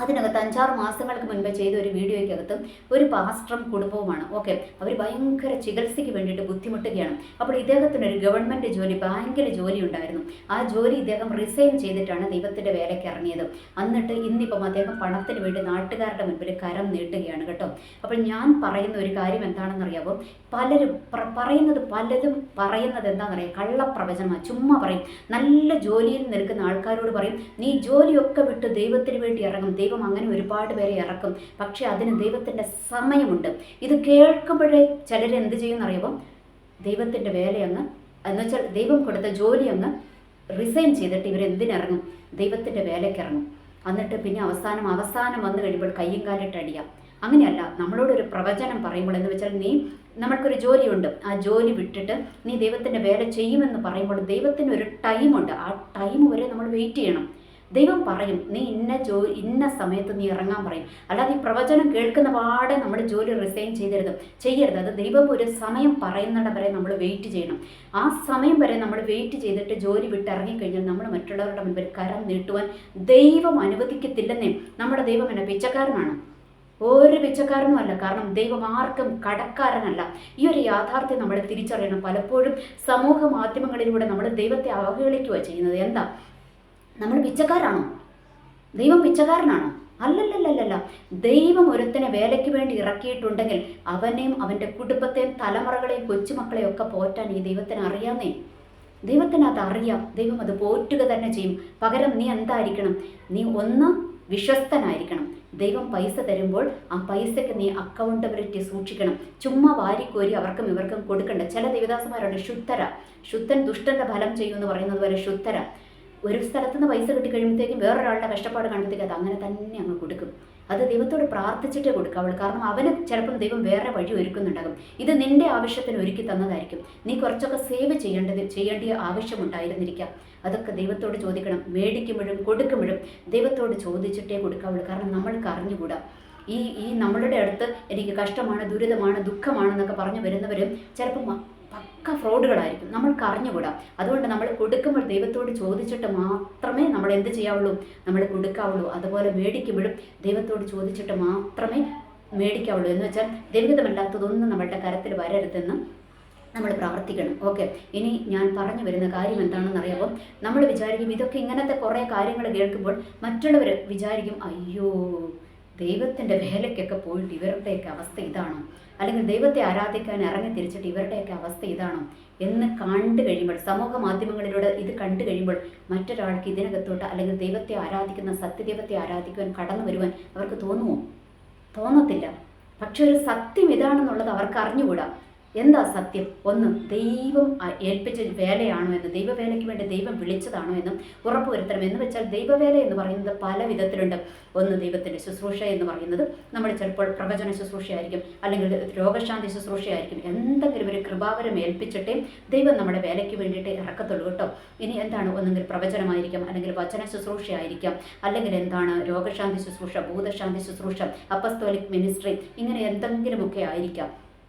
അതിനകത്ത് 5-6 മാസങ്ങൾക്ക് മുൻപ് ചെയ്ത ഒരു വീഡിയോയ്ക്കകത്ത് ഒരു പാസ്റ്ററും കുടുംബവുമാണ്. ഓക്കെ, അവർ ഭയങ്കര ചികിത്സയ്ക്ക് വേണ്ടിയിട്ട് ബുദ്ധിമുട്ടുകയാണ്. അപ്പോൾ ഇദ്ദേഹത്തിന് ഒരു ഗവൺമെൻറ് ജോലി, ബാങ്കിൽ ജോലി ഉണ്ടായിരുന്നു. ആ ജോലി ഇദ്ദേഹം റിസൈൻ ചെയ്തിട്ടാണ് ദൈവത്തിൻ്റെ വേലയ്ക്ക് ഇറങ്ങിയത്. എന്നിട്ട് ഇന്നിപ്പം അദ്ദേഹം പണത്തിന് വേണ്ടി നാട്ടുകാരുടെ മുൻപിൽ കരം നീട്ടുകയാണ് കേട്ടോ. അപ്പോൾ ഞാൻ പറയുന്ന ഒരു കാര്യം എന്താണെന്നറിയാമോ, പലരും പറയുന്നത് എന്താണെന്നറിയാം, കള്ളപ്രവചനമാണ്, ചുമ്മാ പറയും. നല്ല ജോലിയിൽ നിൽക്കുന്ന ആൾക്കാരോട് പറയും, നീ ജോലിയൊക്കെ വിട്ട് ദൈവത്തിന് വേണ്ടി ഇറങ്ങും, ദൈവം അങ്ങനെ ഒരുപാട് പേരെ ഇറക്കും, പക്ഷെ അതിന് ദൈവത്തിൻ്റെ സമയമുണ്ട്. ഇത് കേൾക്കുമ്പോഴേ ചിലർ എന്ത് ചെയ്യുമെന്നറിയുമ്പോൾ ദൈവത്തിൻ്റെ വേലയങ്ങ് എന്നുവെച്ചാൽ ദൈവം കൊടുത്ത ജോലി അങ്ങ് റിസൈൻ ചെയ്തിട്ട് ഇവരെന്തിനിറങ്ങും, ദൈവത്തിൻ്റെ വേലയ്ക്ക് ഇറങ്ങും. എന്നിട്ട് പിന്നെ അവസാനം വന്നു കഴിയുമ്പോൾ കയ്യും കാലിട്ട് അടിയാം. അങ്ങനെയല്ല, നമ്മളോടൊരു പ്രവചനം പറയുമ്പോൾ എന്ന് വെച്ചാൽ നമ്മൾക്കൊരു ജോലിയുണ്ട്, ആ ജോലി വിട്ടിട്ട് നീ ദൈവത്തിൻ്റെ വേല ചെയ്യുമെന്ന് പറയുമ്പോൾ ദൈവത്തിന് ഒരു ടൈമുണ്ട്. ആ ടൈം വരെ നമ്മൾ വെയിറ്റ് ചെയ്യണം. ദൈവം പറയും നീ ഇന്ന സമയത്ത് നീ ഇറങ്ങാൻ പറയും. അല്ലാതെ ഈ പ്രവചനം കേൾക്കുന്ന പാടെ നമ്മൾ ജോലി റിസൈൻ ചെയ്യരുത്. അത് ദൈവം ഒരു സമയം പറയുന്നിടം വരെ നമ്മൾ വെയിറ്റ് ചെയ്യണം. ആ സമയം വരെ നമ്മൾ വെയിറ്റ് ചെയ്തിട്ട് ജോലി വിട്ട് ഇറങ്ങിക്കഴിഞ്ഞാൽ നമ്മൾ മറ്റുള്ളവരുടെ മുൻപിൽ കരം നീട്ടുവാൻ ദൈവം അനുവദിക്കത്തില്ലെന്നേ. നമ്മുടെ ദൈവം എന്നെ പിച്ചക്കാരനാണ്, ഒരു പിച്ചക്കാരനും അല്ല. കാരണം ദൈവം ആർക്കും കടക്കാരനല്ല. ഈ ഒരു യാഥാർത്ഥ്യം നമ്മൾ തിരിച്ചറിയണം. പലപ്പോഴും സമൂഹ മാധ്യമങ്ങളിലൂടെ നമ്മൾ ദൈവത്തെ അവഹേളിക്കുക ചെയ്യുന്നത്. എന്താ, നമ്മൾ പിച്ചക്കാരാണോ? ദൈവം പിച്ചക്കാരനാണോ? അല്ലല്ലല്ലല്ല. ദൈവം ഒരുത്തനെ വേലയ്ക്ക് വേണ്ടി ഇറക്കിയിട്ടുണ്ടെങ്കിൽ അവനെയും അവൻ്റെ കുടുംബത്തെയും തലമുറകളെയും കൊച്ചുമക്കളെയും ഒക്കെ പോറ്റാൻ ഈ ദൈവത്തിന് അറിയാന്നേ. ദൈവത്തിന് അതറിയാം. ദൈവം അത് പോറ്റുക തന്നെ ചെയ്യും. പകരം നീ എന്തായിരിക്കണം? നീ ഒന്ന് വിശ്വസ്തനായിരിക്കണം. ദൈവം പൈസ തരുമ്പോൾ ആ പൈസയ്ക്ക് നീ അക്കൗണ്ടബിലിറ്റി സൂക്ഷിക്കണം. ചുമ്മാ വാരിക്കോരി അവർക്കും ഇവർക്കും കൊടുക്കണ്ട. ചില ദേവദാസന്മാരുണ്ട് ശുദ്ധൻ ദുഷ്ടന്റെ ഫലം ചെയ്യുമെന്ന് പറയുന്നത് പോലെ ശുദ്ധര. ഒരു സ്ഥലത്ത് നിന്ന് പൈസ കിട്ടി കഴിയുമ്പോഴത്തേക്കും വേറൊരാളുടെ കഷ്ടപ്പാട് കാണുമ്പോഴത്തേക്ക് അത് അങ്ങനെ തന്നെ അങ്ങ് കൊടുക്കും. അത് ദൈവത്തോട് പ്രാർത്ഥിച്ചിട്ടേ കൊടുക്കാവുള്ളൂ. കാരണം അവന് ചിലപ്പം ദൈവം വേറെ വഴി ഒരുക്കുന്നുണ്ടാകും. ഇത് നിന്റെ ആവശ്യത്തിന് ഒരുക്കി തന്നതായിരിക്കും. നീ കുറച്ചൊക്കെ സേവ് ചെയ്യേണ്ട ആവശ്യമുണ്ടായിരുന്നിരിക്കാം. അതൊക്കെ ദൈവത്തോട് ചോദിക്കണം. മേടിക്കുമ്പോഴും കൊടുക്കുമ്പോഴും ദൈവത്തോട് ചോദിച്ചിട്ടേ കൊടുക്കാവുള്ളൂ. കാരണം നമ്മൾക്ക് അറിഞ്ഞുകൂടാ. ഈ നമ്മളുടെ അടുത്ത് എനിക്ക് കഷ്ടമാണ്, ദുരിതമാണ്, ദുഃഖമാണെന്നൊക്കെ പറഞ്ഞു വരുന്നവരും ചിലപ്പം പക്ക ഫ്രോഡുകളായിരിക്കും. നമ്മൾക്ക് അറിഞ്ഞുകൂടാ. അതുകൊണ്ട് നമ്മൾ കൊടുക്കുമ്പോൾ ദൈവത്തോട് ചോദിച്ചിട്ട് മാത്രമേ നമ്മൾ എന്ത് ചെയ്യാവുള്ളൂ, നമ്മൾ കൊടുക്കാവുള്ളൂ. അതുപോലെ മേടിക്കുമ്പോഴും ദൈവത്തോട് ചോദിച്ചിട്ട് മാത്രമേ മേടിക്കാവുള്ളൂ. എന്ന് വെച്ചാൽ ദൈവികതമല്ലാത്തതൊന്നും നമ്മളുടെ കരത്തിൽ വരരുതെന്ന് നമ്മൾ പ്രാർത്ഥിക്കണം. ഓക്കെ, ഇനി ഞാൻ പറഞ്ഞു വരുന്ന കാര്യം എന്താണെന്ന് അറിയാമോ? നമ്മൾ വിചാരിക്കും ഇതൊക്കെ ഇങ്ങനത്തെ കുറേ കാര്യങ്ങൾ കേൾക്കുമ്പോൾ മറ്റുള്ളവർ വിചാരിക്കും അയ്യോ ദൈവത്തിൻ്റെ വേലയ്ക്കൊക്കെ പോയിട്ട് ഇവരുടെയൊക്കെ അവസ്ഥ ഇതാണോ, അല്ലെങ്കിൽ ദൈവത്തെ ആരാധിക്കാൻ ഇറങ്ങി തിരിച്ചിട്ട് ഇവരുടെയൊക്കെ അവസ്ഥ ഇതാണോ എന്ന് കണ്ടു കഴിയുമ്പോൾ, സമൂഹ മാധ്യമങ്ങളിലൂടെ ഇത് കണ്ടു കഴിയുമ്പോൾ മറ്റൊരാൾക്ക് ഇതിനകത്തോട്ട് അല്ലെങ്കിൽ ദൈവത്തെ ആരാധിക്കുന്ന സത്യദൈവത്തെ ആരാധിക്കുവാൻ കടന്നു വരുവാൻ അവർക്ക് തോന്നുമോ? തോന്നത്തില്ല. പക്ഷെ ഒരു സത്യം ഇതാണെന്നുള്ളത് അവർക്ക് അറിഞ്ഞുകൂടാ. എന്താ സത്യം? ഒന്ന്, ദൈവം ഏൽപ്പിച്ച വേലയാണോ എന്ന്, ദൈവവേലയ്ക്ക് വേണ്ടി ദൈവം വിളിച്ചതാണോ എന്നും ഉറപ്പുവരുത്തണം. എന്ന് വെച്ചാൽ ദൈവവേല എന്ന് പറയുന്നത് പല വിധത്തിലുണ്ട്. ഒന്ന്, ദൈവത്തിൻ്റെ ശുശ്രൂഷ എന്ന് പറയുന്നത് നമ്മൾ ചിലപ്പോൾ പ്രവചന ശുശ്രൂഷയായിരിക്കും, അല്ലെങ്കിൽ രോഗശാന്തി ശുശ്രൂഷയായിരിക്കും. എന്തെങ്കിലും ഒരു കൃപാവരം ഏൽപ്പിച്ചിട്ടേ ദൈവം നമ്മുടെ വേലയ്ക്ക് വേണ്ടിയിട്ട് ഇറക്കത്തുള്ളൂ കേട്ടോ. ഇനി എന്താണ്, ഒന്നെങ്കിൽ പ്രവചനമായിരിക്കാം, അല്ലെങ്കിൽ വചന ശുശ്രൂഷയായിരിക്കാം, അല്ലെങ്കിൽ എന്താണ് രോഗശാന്തി ശുശ്രൂഷ, ഭൂതശാന്തി ശുശ്രൂഷ, അപ്പസ്തോലിക് മിനിസ്ട്രി, ഇങ്ങനെ എന്തെങ്കിലുമൊക്കെ ആയിരിക്കാം.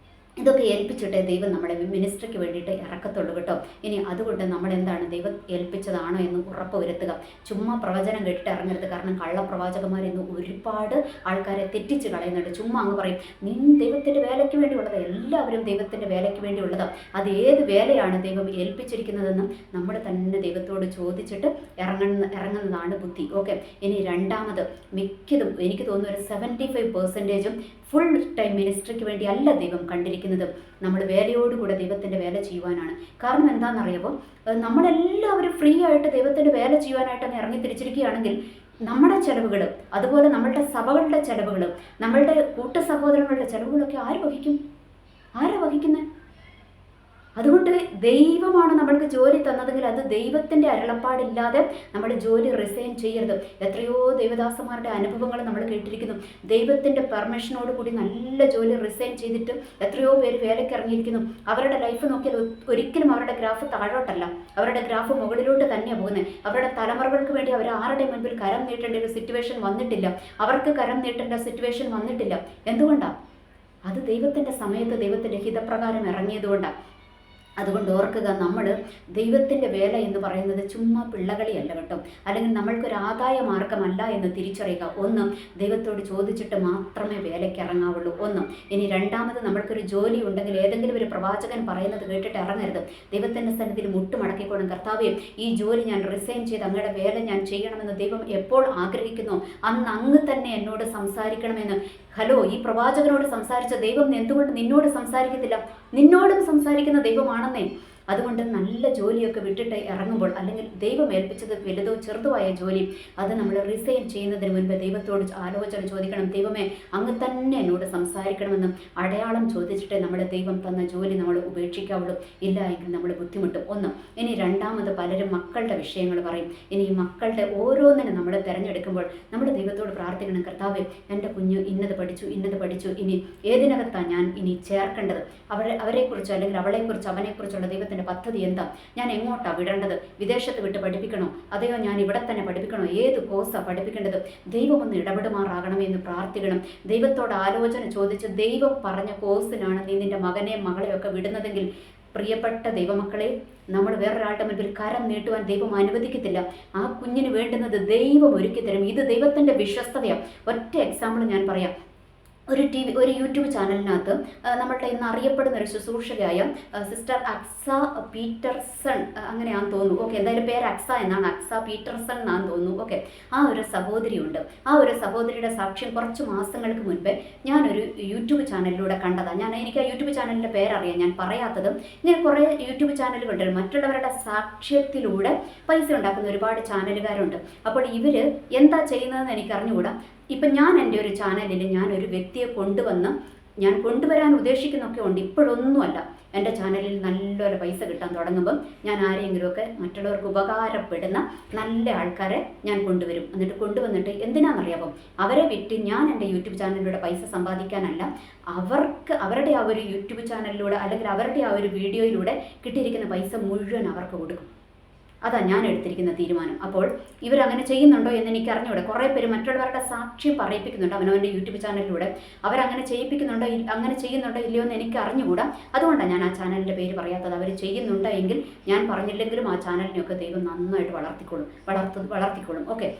ഇതൊക്കെ ഏൽപ്പിച്ചിട്ടേ ദൈവം നമ്മുടെ മിനിസ്ട്രിക്ക് വേണ്ടിയിട്ട് ഇറക്കത്തുള്ളൂ കേട്ടോ. ഇനി അതുകൊണ്ട് നമ്മൾ എന്താണ്, ദൈവം ഏൽപ്പിച്ചതാണോ എന്ന് ഉറപ്പ് വരുത്തുക. ചുമ്മാ പ്രവചനം കേട്ടിട്ട് ഇറങ്ങരുത്. കാരണം കള്ളപ്രവാചകന്മാരെന്ന് ഒരുപാട് ആൾക്കാരെ തെറ്റിച്ച് കളയുന്നുണ്ട്. ചുമ്മാ അങ്ങ് പറയും നീ ദൈവത്തിൻ്റെ വേലയ്ക്ക് വേണ്ടിയുള്ളത്, എല്ലാവരും ദൈവത്തിൻ്റെ വേലയ്ക്ക് വേണ്ടിയുള്ളതാണ്. അത് ഏത് വേലയാണ് ദൈവം ഏൽപ്പിച്ചിരിക്കുന്നതെന്നും നമ്മൾ തന്നെ ദൈവത്തോട് ചോദിച്ചിട്ട് ഇറങ്ങുന്നതാണ് ബുദ്ധി. ഓക്കെ, ഇനി രണ്ടാമത്, മിക്കതും എനിക്ക് തോന്നുന്നു ഒരു 75% ഫുൾ ടൈം മിനിസ്ട്രിക്ക് വേണ്ടി അല്ല ദൈവം കണ്ടിരിക്കുന്നത്. നമ്മൾ വേലയോടുകൂടെ ദൈവത്തിൻ്റെ വേല ചെയ്യുവാനാണ്. കാരണം എന്താണെന്നറിയാമോ, നമ്മളെല്ലാവരും ഫ്രീ ആയിട്ട് ദൈവത്തിൻ്റെ വേല ചെയ്യുവാനായിട്ട് അങ്ങ് ഇറങ്ങി തിരിച്ചിരിക്കുകയാണെങ്കിൽ നമ്മുടെ ചിലവുകൾ, അതുപോലെ നമ്മളുടെ സഭകളുടെ ചിലവുകൾ, നമ്മളുടെ കൂട്ടസഹോദരങ്ങളുടെ ചിലവുകളൊക്കെ ആര് വഹിക്കുന്നത്? അതുകൊണ്ട് ദൈവമാണ് നമ്മൾക്ക് ജോലി തന്നതെങ്കിൽ അത് ദൈവത്തിൻ്റെ അരുളപ്പാടില്ലാതെ നമ്മൾ ജോലി റിസൈൻ ചെയ്യരുത്. എത്രയോ ദൈവദാസന്മാരുടെ അനുഭവങ്ങൾ നമ്മൾ കേട്ടിരിക്കുന്നു. ദൈവത്തിൻ്റെ പെർമിഷനോട് കൂടി നല്ല ജോലി റിസൈൻ ചെയ്തിട്ട് എത്രയോ പേര് വേലയ്ക്ക് ഇറങ്ങിയിരിക്കുന്നു. അവരുടെ ലൈഫ് നോക്കിയാൽ ഒരിക്കലും അവരുടെ ഗ്രാഫ് താഴോട്ടല്ല, അവരുടെ ഗ്രാഫ് മുകളിലോട്ട് തന്നെയാണ് പോകുന്നത്. അവരുടെ തലമുറകൾക്ക് വേണ്ടി അവർ ആരുടെ മുൻപിൽ കരം നീട്ടേണ്ട ഒരു സിറ്റുവേഷൻ വന്നിട്ടില്ല. അവർക്ക് കരം നീട്ടേണ്ട സിറ്റുവേഷൻ വന്നിട്ടില്ല. എന്തുകൊണ്ടാണ്? അത് ദൈവത്തിൻ്റെ സമയത്ത് ദൈവത്തിൻ്റെ ഹിതപ്രകാരം ഇറങ്ങിയതുകൊണ്ടാണ്. അതുകൊണ്ട് ഓർക്കുക, നമ്മൾ ദൈവത്തിൻ്റെ വേല എന്ന് പറയുന്നത് ചുമ്മാ പിള്ളകളിയല്ല കേട്ടോ, അല്ലെങ്കിൽ നമ്മൾക്കൊരു ആദായ മാർഗമല്ല എന്ന് തിരിച്ചറിയുക. ഒന്ന്, ദൈവത്തോട് ചോദിച്ചിട്ട് മാത്രമേ വേലയ്ക്ക് ഇറങ്ങാവുള്ളൂ. ഒന്ന്. ഇനി രണ്ടാമത്, നമ്മൾക്കൊരു ജോലി ഉണ്ടെങ്കിൽ ഏതെങ്കിലും ഒരു പ്രവാചകൻ പറയുന്നത് കേട്ടിട്ട് ഇറങ്ങരുത്. ദൈവത്തിൻ്റെ സന്നിധിയിൽ മുട്ടുമടക്കിക്കോളും. കർത്താവേ, ഈ ജോലി ഞാൻ റിസൈൻ ചെയ്ത് അങ്ങയുടെ വേല ഞാൻ ചെയ്യണമെന്ന് ദൈവം എപ്പോൾ ആഗ്രഹിക്കുന്നു അന്ന് അങ്ങ് തന്നെ എന്നോട് സംസാരിക്കണമെന്ന്. ഹലോ, ഈ പ്രവാചകനോട് സംസാരിച്ച ദൈവം എന്തുകൊണ്ട് നിന്നോട് സംസാരിക്കത്തില്ല? നിന്നോടും സംസാരിക്കുന്ന ദൈവമാണെന്നേ. അതുകൊണ്ട് നല്ല ജോലിയൊക്കെ വിട്ടിട്ട് ഇറങ്ങുമ്പോൾ, അല്ലെങ്കിൽ ദൈവം ഏൽപ്പിച്ചത് വലുതോ ചെറുതോ ആയ ജോലി, അത് നമ്മൾ റിസൈൻ ചെയ്യുന്നതിന് മുൻപ് ദൈവത്തോട് ആലോചന ചോദിക്കണം. ദൈവമേ, അങ്ങ് തന്നെ എന്നോട് സംസാരിക്കണമെന്നും അടയാളം ചോദിച്ചിട്ടേ നമ്മൾ ദൈവം തന്ന ജോലി നമ്മൾ ഉപേക്ഷിക്കാവുള്ളൂ. ഇല്ല എങ്കിൽ നമ്മൾ ബുദ്ധിമുട്ടും. ഒന്ന്. ഇനി രണ്ടാമത്, പലരും മക്കളുടെ വിഷയങ്ങൾ പറയും. ഇനി ഈ മക്കളുടെ ഓരോന്നിനും നമ്മൾ തിരഞ്ഞെടുക്കുമ്പോൾ നമ്മൾ ദൈവത്തോട് പ്രാർത്ഥിക്കണം. കർത്താവേ, എൻ്റെ കുഞ്ഞ് ഇന്നത് പഠിച്ചു, ഇനി ഏതിനകത്താണ് ഞാൻ ഇനി ചേർക്കേണ്ടത്? അവരെക്കുറിച്ചോ അല്ലെങ്കിൽ അവളെക്കുറിച്ചോ അവനെക്കുറിച്ചുള്ള ദൈവത്തിൻ്റെ ദൈവത്തിൻ്റെ പദ്ധതി എന്താ, ഞാൻ എങ്ങോട്ടാണ് വിടേണ്ടത്, വിദേശത്ത് വിട്ട് പഠിപ്പിക്കണോ അതെയോ ഞാൻ ഇവിടെ തന്നെ പഠിപ്പിക്കണോ, ഏത് കോഴ്സാണ് പഠിപ്പിക്കേണ്ടത്, ദൈവം ഒന്ന് ഇടപെടുമാറാകണമേ എന്ന് പ്രാർത്ഥിക്കണം. ദൈവത്തോട് ആലോചന ചോദിച്ച് ദൈവം പറഞ്ഞ കോഴ്സിനാണ് നീ നിൻ്റെ മകനെയും മകളെയും ഒക്കെ വിടുന്നതെങ്കിൽ പ്രിയപ്പെട്ട ദൈവമക്കളെ, നമ്മൾ വേറൊരാളുടെ മുൻപിൽ കരം നീട്ടുവാൻ ദൈവം അനുവദിക്കത്തില്ല. ആ കുഞ്ഞിന് വേണ്ടുന്നത് ദൈവം ഒരുക്കി തരും. ഇത് ദൈവത്തിൻ്റെ വിശ്വസ്തതയാണ്. ഒറ്റ എക്സാമ്പിൾ ഞാൻ പറയാം. ഒരു യൂട്യൂബ് ചാനലിനകത്ത് നമ്മളുടെ ഇന്ന് അറിയപ്പെടുന്ന ഒരു ശുശ്രൂഷകയായ സിസ്റ്റർ അക്സ പീറ്റർസൺ, അങ്ങനെയാണെന്ന് തോന്നുന്നു. ഓക്കെ, എന്തായാലും പേര് അക്സ എന്നാണ്, അക്സ പീറ്റർസൺ എന്നാണെന്ന് തോന്നുന്നു. ഓക്കെ, ആ ഒരു സഹോദരിയുണ്ട്. ആ ഒരു സഹോദരിയുടെ സാക്ഷ്യം കുറച്ച് മാസങ്ങൾക്ക് മുൻപേ ഞാനൊരു യൂട്യൂബ് ചാനലിലൂടെ കണ്ടതാണ്. എനിക്ക് ആ യൂട്യൂബ് ചാനലിൻ്റെ പേരറിയാം, ഞാൻ പറയാത്തതും. ഇങ്ങനെ കുറേ യൂട്യൂബ് ചാനലുകളുണ്ട്, മറ്റുള്ളവരുടെ സാക്ഷ്യത്തിലൂടെ പൈസ ഉണ്ടാക്കുന്ന ഒരുപാട് ചാനലുകാരുണ്ട്. അപ്പോൾ ഇവർ എന്താ ചെയ്യുന്നതെന്ന് എനിക്ക് അറിഞ്ഞുകൂടാ. ഇപ്പം ഞാൻ എൻ്റെ ഒരു ചാനലിൽ ഞാനൊരു വ്യക്തിയെ ഞാൻ കൊണ്ടുവരാൻ ഉദ്ദേശിക്കുന്നൊക്കെ ഉണ്ട്. ഇപ്പോഴൊന്നുമല്ല. എൻ്റെ ചാനലിൽ നല്ലൊരു പൈസ കിട്ടാൻ തുടങ്ങുമ്പം ഞാൻ ആരെങ്കിലുമൊക്കെ മറ്റുള്ളവർക്ക് ഉപകാരപ്പെടുന്ന നല്ല ആൾക്കാരെ ഞാൻ കൊണ്ടുവരും. എന്നിട്ട് കൊണ്ടുവന്നിട്ട് എന്തിനാണെന്നറിയാമോ, അവരെ വിറ്റ് ഞാൻ എൻ്റെ യൂട്യൂബ് ചാനലിലൂടെ പൈസ സമ്പാദിക്കാനല്ല, അവരുടെ ആ ഒരു യൂട്യൂബ് ചാനലിലൂടെ അല്ലെങ്കിൽ അവരുടെ ആ ഒരു വീഡിയോയിലൂടെ കിട്ടിയിരിക്കുന്ന പൈസ മുഴുവൻ അവർക്ക് കൊടുക്കും. അതാ ഞാൻ എടുത്തിരിക്കുന്ന തീരുമാനം. അപ്പോൾ ഇവരങ്ങനെ ചെയ്യുന്നുണ്ടോ എന്ന് എനിക്ക് അറിഞ്ഞൂടെ. കുറേ പേര് മറ്റുള്ളവരുടെ സാക്ഷ്യം പറയിപ്പിക്കുന്നുണ്ട് അവനവൻ്റെ യൂട്യൂബ് ചാനലിലൂടെ. അവരങ്ങനെ അങ്ങനെ ചെയ്യുന്നുണ്ടോ ഇല്ലയോ എന്ന് എനിക്ക് അറിഞ്ഞുകൂടാ. അതുകൊണ്ടാണ് ഞാൻ ആ ചാനലിൻ്റെ പേര് പറയാത്തത്. അവർ ചെയ്യുന്നുണ്ടോ എങ്കിൽ ഞാൻ പറഞ്ഞില്ലെങ്കിലും ആ ചാനലിനെയൊക്കെ ദൈവം നന്നായിട്ട് വളർത്തിക്കോളും. ഓക്കെ,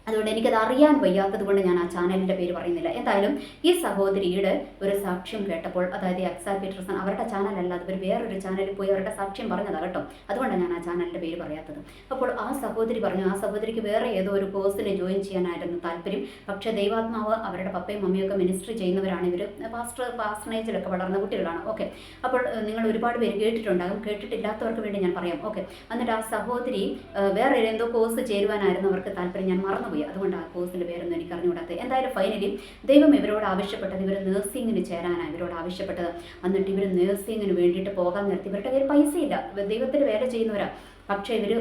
അതുകൊണ്ട് എനിക്കത് അറിയാൻ വയ്യാത്തത് കൊണ്ട് ഞാൻ ആ ചാനലിൻ്റെ പേര് പറയുന്നില്ല. എന്തായാലും ഈ സഹോദരിയുടെ ഒരു സാക്ഷ്യം കേട്ടപ്പോൾ, അതായത് അക്സ പീറ്റർസൺ, അവരുടെ ചാനലല്ല, അവർ വേറൊരു ചാനലിൽ പോയി അവരുടെ സാക്ഷ്യം പറഞ്ഞതാണ് കേട്ടോ. അതുകൊണ്ടാണ് ഞാൻ ആ ചാനലിൻ്റെ പേര് പറയാത്തത്. അപ്പോൾ ആ സഹോദരി പറഞ്ഞു, ആ സഹോദരിക്ക് വേറെ ഏതോ ഒരു കോഴ്സിൽ ജോയിൻ ചെയ്യാനായിരുന്നു താല്പര്യം. പക്ഷേ ദൈവാത്മാവ്, അവരുടെ പപ്പയും മമ്മിയൊക്കെ മിനിസ്ട്രി ചെയ്യുന്നവരാണ്. ഇവർ പാസ്റ്ററേജിലൊക്കെ വളർന്ന കുട്ടികളാണ്. ഓക്കെ, അപ്പോൾ നിങ്ങൾ ഒരുപാട് പേര് കേട്ടിട്ടുണ്ടാകും. കേട്ടിട്ടില്ലാത്തവർക്ക് വേണ്ടി ഞാൻ പറയാം. ഓക്കെ, എന്നിട്ട് ആ സഹോദരി വേറെ എന്തോ കോഴ്സ് ചേരുവാനായിരുന്നു അവർക്ക് താല്പര്യം. ഞാൻ മറന്നു. അതുകൊണ്ട് ആ കോഴ്സിൻ്റെ പേരൊന്നും എനിക്ക് അറിഞ്ഞുകൂടാത്തത്. എന്തായാലും ഫൈനലി ദൈവം ഇവരോട് ആവശ്യപ്പെട്ടത്, ഇവർ നേഴ്സിങ്ങിന് ചേരാനാണ് ഇവരോട് ആവശ്യപ്പെട്ടത്. എന്നിട്ട് ഇവർ നേഴ്സിങ്ങിന് വേണ്ടിയിട്ട് പോകാൻ നിർത്തി. ഇവരുടെ കയ്യിൽ പൈസയില്ല, ദൈവത്തിന് വേല ചെയ്യുന്നവരാ. പക്ഷേ ഇവർ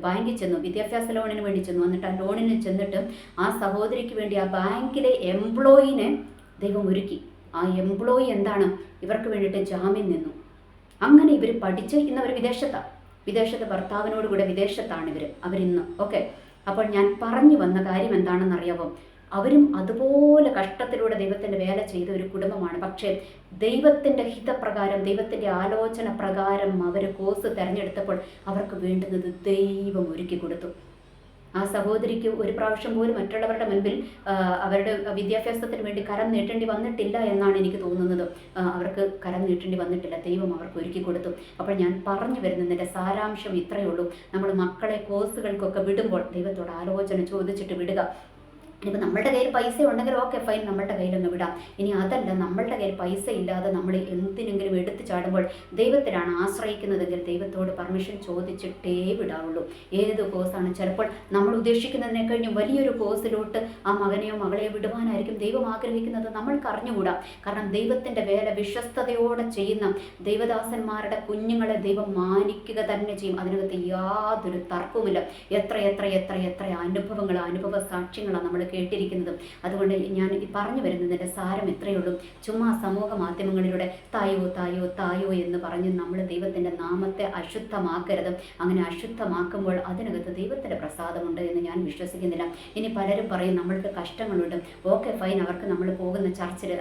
ബാങ്കിൽ ചെന്നു, വിദ്യാഭ്യാസ ലോണിന് വേണ്ടി ചെന്നു. എന്നിട്ട് ആ ലോണിന് ചെന്നിട്ട് ആ സഹോദരിക്ക് വേണ്ടി ആ ബാങ്കിലെ എംപ്ലോയിനെ ദൈവം ഒരുക്കി. ആ എംപ്ലോയി എന്താണ്, ഇവർക്ക് വേണ്ടിയിട്ട് ജാമ്യം നിന്നു. അങ്ങനെ ഇവർ പഠിച്ച് ഇന്ന് അവർ വിദേശത്ത് ഭർത്താവിനോട് കൂടെ വിദേശത്താണ് അവരിന്ന്. ഓക്കെ, അപ്പോൾ ഞാൻ പറഞ്ഞു വന്ന കാര്യം എന്താണെന്നറിയാമോ, അവരും അതുപോലെ കഷ്ടത്തിലൂടെ ദൈവത്തിൻ്റെ വേല ചെയ്ത ഒരു കുടുംബമാണ്. പക്ഷേ ദൈവത്തിൻ്റെ ഹിതപ്രകാരം, ദൈവത്തിൻ്റെ ആലോചന പ്രകാരം അവർ കോഴ്സ് തിരഞ്ഞെടുത്തപ്പോൾ അവർക്ക് വേണ്ടുന്നത് ദൈവം ഒരുക്കി കൊടുത്തു. ആ സഹോദരിക്ക് ഒരു പ്രാവശ്യം പോലും മറ്റുള്ളവരുടെ മുൻപിൽ അവരുടെ വിദ്യാഭ്യാസത്തിന് വേണ്ടി കരം നീട്ടേണ്ടി വന്നിട്ടില്ല എന്നാണ് എനിക്ക് തോന്നുന്നത്. അവർക്ക് കരം നീട്ടേണ്ടി വന്നിട്ടില്ല, ദൈവം അവർക്ക് ഒരുക്കി കൊടുത്തു. അപ്പോൾ ഞാൻ പറഞ്ഞു വരുന്നതിൻ്റെ സാരാംശം ഇത്രയേ ഉള്ളൂ. നമ്മൾ മക്കളെ കോഴ്സുകൾക്കൊക്കെ വിടുമ്പോൾ ദൈവത്തോട് ആലോചന ചോദിച്ചിട്ട് വിടുക. ഇനിയിപ്പോൾ നമ്മളുടെ കയ്യിൽ പൈസ ഉണ്ടെങ്കിൽ ഓക്കെ ഫൈൻ, നമ്മളുടെ കയ്യിലൊന്ന് വിടാം. ഇനി അതല്ല, നമ്മളുടെ കയ്യിൽ പൈസ ഇല്ലാതെ നമ്മൾ എന്തിനെങ്കിലും എടുത്തു ചാടുമ്പോൾ ദൈവത്തിലാണ് ആശ്രയിക്കുന്നതെങ്കിൽ ദൈവത്തോട് പെർമിഷൻ ചോദിച്ചിട്ടേ വിടാവുള്ളൂ. ഏത് കോഴ്സാണ്, ചിലപ്പോൾ നമ്മൾ ഉദ്ദേശിക്കുന്നതിനെ കഴിഞ്ഞ് വലിയൊരു കോഴ്സിലോട്ട് ആ മകനെയോ മകളെയോ വിടുവാനായിരിക്കും ദൈവം ആഗ്രഹിക്കുന്നത്. നമ്മൾക്ക് അറിഞ്ഞുകൂടാ. കാരണം ദൈവത്തിൻ്റെ വേല വിശ്വസ്തയോടെ ചെയ്യുന്ന ദൈവദാസന്മാരുടെ കുഞ്ഞുങ്ങളെ ദൈവം മാനിക്കുക തന്നെ ചെയ്യും. അതിനകത്ത് യാതൊരു തർക്കവുമില്ല. എത്ര അനുഭവ സാക്ഷ്യങ്ങളാണ് നമ്മൾ കേട്ടിരിക്കുന്നതും. അതുകൊണ്ട് ഞാൻ പറഞ്ഞു വരുന്നതിൻ്റെ സാരം ഇത്രയേ ഉള്ളൂ. ചുമ്മാ സമൂഹ മാധ്യമങ്ങളിലൂടെ തായോ എന്ന് പറഞ്ഞ് നമ്മൾ ദൈവത്തിൻ്റെ നാമത്തെ അശുദ്ധമാക്കരുത്. അങ്ങനെ അശുദ്ധമാക്കുമ്പോൾ അതിനകത്ത് ദൈവത്തിൻ്റെ പ്രസാദമുണ്ട് എന്ന് ഞാൻ വിശ്വസിക്കുന്നില്ല. ഇനി പലരും പറയും നമ്മൾക്ക് കഷ്ടങ്ങളുണ്ട്. ഓക്കെ ഫൈൻ, അവർക്ക് നമ്മൾ പോകുന്ന ചർച്ചിൽ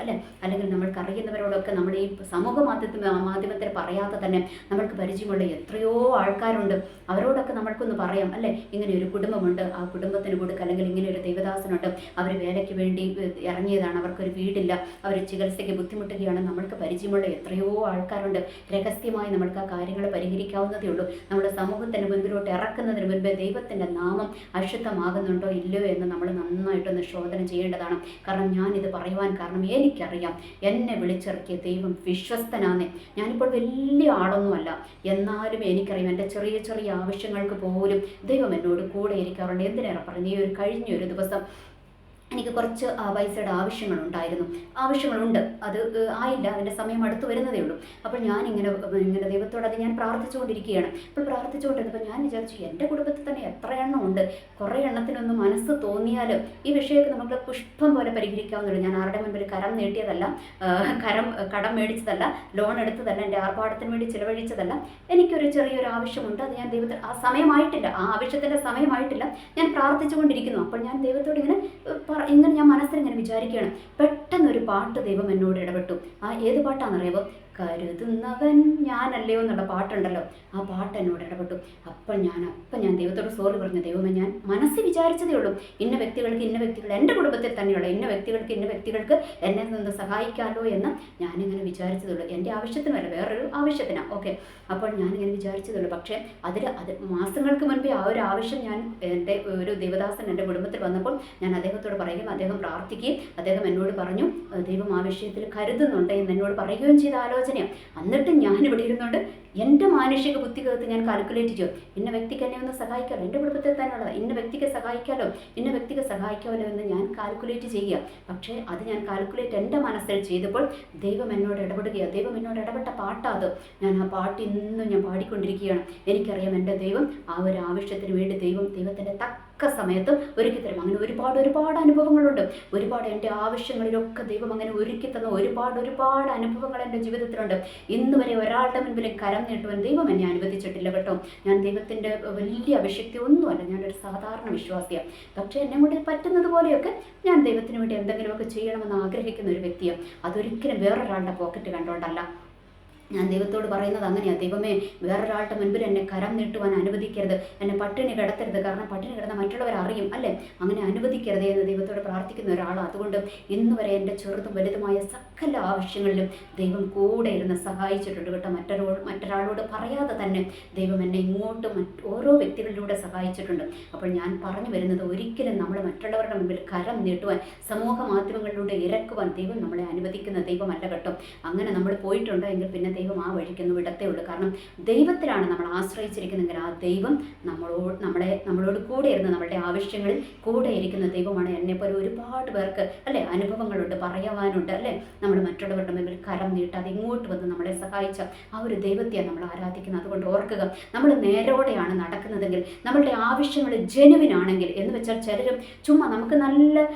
അല്ലെങ്കിൽ നമ്മൾക്ക് അറിയുന്നവരോടൊക്കെ നമ്മൾ ഈ സമൂഹ മാധ്യമത്തിൽ പറയാതെ തന്നെ നമ്മൾക്ക് പരിചയമുള്ള എത്രയോ ആൾക്കാരുണ്ട്. അവരോടൊക്കെ നമ്മൾക്കൊന്ന് പറയാം ഇങ്ങനെ ഒരു കുടുംബമുണ്ട്, ആ കുടുംബത്തിന് കൊടുക്കുക, അല്ലെങ്കിൽ ഇങ്ങനെ ഒരു ദൈവദാസനുണ്ട്, അവർ വേലയ്ക്ക് വേണ്ടി ഇറങ്ങിയതാണ്, അവർക്കൊരു വീടില്ല, അവർ ചികിത്സയ്ക്ക് ബുദ്ധിമുട്ടുകയാണ്. നമ്മൾക്ക് പരിചയമുള്ള എത്രയോ ആൾക്കാരുണ്ട്. രഹസ്യമായി നമ്മൾക്ക് ആ കാര്യങ്ങൾ പരിഹരിക്കാവുന്നതേ ഉള്ളൂ. നമ്മുടെ സമൂഹത്തിന് മുൻപിലോട്ട് ഇറക്കുന്നതിന് മുൻപേ ദൈവത്തിൻ്റെ നാമം അശുദ്ധമാകുന്നുണ്ടോ ഇല്ലയോ എന്ന് നമ്മൾ നന്നായിട്ടൊന്ന് ശോധന ചെയ്യേണ്ടതാണ്. കാരണം ഞാനിത് പറയുവാൻ കാരണം എനിക്കറിയാം, എന്നെ വിളിച്ചിറക്കിയ ദൈവം വിശ്വസ്തനാണ്. ഞാനിപ്പോൾ വലിയ ആളൊന്നുമല്ല, എന്നാലും എനിക്കറിയാം എൻ്റെ ചെറിയ ആവശ്യങ്ങൾക്ക് പോലും ദൈവം എന്നോട് കൂടെ ഇരിക്കാറുണ്ട്. എന്തിനേറെ പറഞ്ഞു, ഈ കഴിഞ്ഞൊരു ദിവസം എനിക്ക് കുറച്ച് പൈസയുടെ ആവശ്യങ്ങളുണ്ട്. അത് ആയില്ല, അതിൻ്റെ സമയം അടുത്ത് വരുന്നതേ ഉള്ളൂ. അപ്പോൾ ഞാനിങ്ങനെ ദൈവത്തോട് അത് ഞാൻ പ്രാർത്ഥിച്ചുകൊണ്ടിരിക്കുകയാണ്. അപ്പോൾ പ്രാർത്ഥിച്ചുകൊണ്ടിരുന്നപ്പോൾ ഞാൻ വിചാരിച്ചു, എൻ്റെ കുടുംബത്തിൽ തന്നെ എത്ര എണ്ണം ഉണ്ട്, കുറേ എണ്ണത്തിനൊന്ന് മനസ്സ് തോന്നിയാൽ ഈ വിഷയമൊക്കെ നമുക്ക് പുഷ്പം പോലെ പരിഹരിക്കാവുന്നുള്ളൂ. ഞാൻ ആരുടെ മുൻപിൽ കരം നീട്ടിയതല്ല, കടം മേടിച്ചതല്ല, ലോൺ എടുത്തതല്ല, എൻ്റെ ആർഭാടത്തിന് വേണ്ടി ചിലവഴിച്ചതല്ല. എനിക്കൊരു ചെറിയൊരു ആവശ്യമുണ്ട്, അത് ഞാൻ ദൈവത്തിൽ ആ സമയമായിട്ടില്ല, ആ ആവശ്യത്തിൻ്റെ സമയമായിട്ടില്ല, ഞാൻ പ്രാർത്ഥിച്ചുകൊണ്ടിരിക്കുന്നു. അപ്പോൾ ഞാൻ ദൈവത്തോട് ഇങ്ങനെ ഞാൻ മനസ്സിലിങ്ങനെ വിചാരിക്കുകയാണ്. പെട്ടെന്നൊരു പാട്ട് ദൈവം എന്നോട് ഇടപെട്ടു. ഏത് പാട്ടാണെന്നറിയാമോ? കരുതുന്നവൻ ഞാനല്ലയോ എന്നുള്ള പാട്ടുണ്ടല്ലോ, ആ പാട്ട് എന്നോട് ഇടപെട്ടു. അപ്പം ഞാൻ ദൈവത്തോട് സോറി പറഞ്ഞു. ദൈവമേ, ഞാൻ മനസ്സിൽ വിചാരിച്ചതേ ഉള്ളൂ, ഇന്ന വ്യക്തികൾ എൻ്റെ കുടുംബത്തിൽ തന്നെയുള്ള ഇന്ന വ്യക്തികൾക്ക് എന്നെ നിന്ന് സഹായിക്കാമല്ലോ എന്ന് ഞാനിങ്ങനെ വിചാരിച്ചതേ ഉള്ളൂ. എൻ്റെ ആവശ്യത്തിനല്ല, വേറൊരു ആവശ്യത്തിനാണ്. ഓക്കെ, അപ്പോൾ ഞാനിങ്ങനെ വിചാരിച്ചതേ ഉള്ളൂ. പക്ഷേ അത് മാസങ്ങൾക്ക് മുൻപേ ആ ഒരു ആവശ്യം എൻ്റെ ഒരു ദേവദാസൻ എൻ്റെ കുടുംബത്തിൽ വന്നപ്പോൾ ഞാൻ അദ്ദേഹത്തോട് പറയുകയും അദ്ദേഹം പ്രാർത്ഥിക്കുകയും അദ്ദേഹം എന്നോട് പറഞ്ഞു, ദൈവം ആ വിഷയത്തിൽ കരുതുന്നുണ്ട് എന്ന് എന്നോട് പറയുകയും ചെയ്ത ആലോചനയാണ്. എന്നിട്ട് ഞാനിവിടെ ഇരുന്നുകൊണ്ട് എൻ്റെ മാനുഷിക ബുദ്ധിക്കകത്ത് ഞാൻ കാൽക്കുലേറ്റ് ചെയ്യും, ഇന്ന വ്യക്തിക്ക് എന്നെ ഒന്ന് സഹായിക്കാമല്ലോ, എൻ്റെ കുടുംബത്തിൽ തന്നെയുള്ളത് ഇന്ന വ്യക്തിക്ക് സഹായിക്കാമല്ലോ എന്ന് ഞാൻ കാൽക്കുലേറ്റ് ചെയ്യുക. പക്ഷേ അത് ഞാൻ കാൽക്കുലേറ്റ് എൻ്റെ മനസ്സിൽ ചെയ്തപ്പോൾ ദൈവം എന്നോട് ഇടപെടുകയാണ്. ദൈവം എന്നോട് ഇടപെട്ട പാട്ടാത്. ഞാൻ ആ പാട്ട് ഇന്നും ഞാൻ പാടിക്കൊണ്ടിരിക്കുകയാണ്. എനിക്കറിയാം എൻ്റെ ദൈവം ആ ഒരു ആവശ്യത്തിന് വേണ്ടി ദൈവത്തിൻ്റെ തക്ക സമയത്ത് ഒരുക്കി തരും. അങ്ങനെ ഒരുപാട് അനുഭവങ്ങളുണ്ട്. എൻ്റെ ആവശ്യങ്ങളിലൊക്കെ ദൈവം അങ്ങനെ ഒരുക്കി തന്ന ഒരുപാട് അനുഭവങ്ങൾ എൻ്റെ ജീവിതത്തിലുണ്ട്. ഇന്ന് വരെ ഒരാളുടെ മുൻപിൽ കരം നീട്ടുവാൻ ദൈവം എന്നെ അനുവദിച്ചിട്ടില്ല കേട്ടോ. ഞാൻ ദൈവത്തിൻ്റെ വലിയ അഭിഷക്തി ഒന്നുമല്ല, ഞാനൊരു സാധാരണ വിശ്വാസിയാണ്. പക്ഷേ എന്നെ കൊണ്ട് പറ്റുന്നത് പോലെയൊക്കെ ഞാൻ ദൈവത്തിന് വേണ്ടി എന്തെങ്കിലുമൊക്കെ ചെയ്യണമെന്ന് ആഗ്രഹിക്കുന്ന ഒരു വ്യക്തിയാണ്. അതൊരിക്കലും വേറൊരാളുടെ പോക്കറ്റ് കണ്ടുകൊണ്ടല്ല. ഞാൻ ദൈവത്തോട് പറയുന്നത് അങ്ങനെയാണ്, ദൈവമേ, വേറൊരാളുടെ മുൻപിൽ എന്നെ കരം നീട്ടുവാൻ അനുവദിക്കരുത്, എന്നെ പട്ടിണി കിടത്തരുത്. കാരണം പട്ടിണി കിടന്ന മറ്റുള്ളവർ അറിയും അല്ലേ, അങ്ങനെ അനുവദിക്കരുത് എന്ന് ദൈവത്തോട് പ്രാർത്ഥിക്കുന്ന ഒരാളാണ്. അതുകൊണ്ട് ഇന്ന് വരെ എൻ്റെ ചെറുതും വലുതുമായ സകല ആവശ്യങ്ങളിലും ദൈവം കൂടെ ഇരുന്ന് സഹായിച്ചിട്ടുണ്ട് കേട്ടോ. മറ്റൊരാളോട് പറയാതെ തന്നെ ദൈവം എന്നെ ഇങ്ങോട്ടും ഓരോ വ്യക്തികളിലൂടെ സഹായിച്ചിട്ടുണ്ട്. അപ്പോൾ ഞാൻ പറഞ്ഞു വരുന്നത്, ഒരിക്കലും നമ്മൾ മറ്റുള്ളവരുടെ മുമ്പിൽ കരം നീട്ടുവാൻ, സമൂഹ മാധ്യമങ്ങളിലൂടെ ഇറക്കുവാൻ ദൈവം നമ്മളെ അനുവദിക്കുന്ന ദൈവമല്ല കേട്ടോ. അങ്ങനെ നമ്മൾ പോയിട്ടുണ്ടെങ്കിൽ പിന്നെ ദൈവം ആ വഴിക്കൊന്നും വിടത്തേ ഉള്ളൂ. കാരണം ദൈവത്തിലാണ് നമ്മൾ ആശ്രയിച്ചിരിക്കുന്നതെങ്കിൽ ആ ദൈവം നമ്മളോട് കൂടെ ഇരുന്ന് നമ്മളുടെ ആവശ്യങ്ങളിൽ കൂടെ ഇരിക്കുന്ന ദൈവമാണ്. എന്നെപ്പോലെ ഒരുപാട് പേർക്ക് അല്ലേ അനുഭവങ്ങളുണ്ട്, പറയുവാനുണ്ട് അല്ലേ. നമ്മൾ മറ്റുള്ളവരുടെ മുമ്പിൽ കരം നീട്ടാതെ ഇങ്ങോട്ട് വന്ന് നമ്മളെ സഹായിച്ച ആ ഒരു ദൈവത്തെയാണ് നമ്മൾ ആരാധിക്കുന്നത്. അതുകൊണ്ട് ഓർക്കുക, നമ്മൾ നേരോടെയാണ് നടക്കുന്നതെങ്കിൽ, നമ്മളുടെ ആവശ്യങ്ങൾ ജെനുവിനാണെങ്കിൽ, എന്ന് വെച്ചാൽ ചിലരും ചുമ്മാ നമുക്ക് നല്ല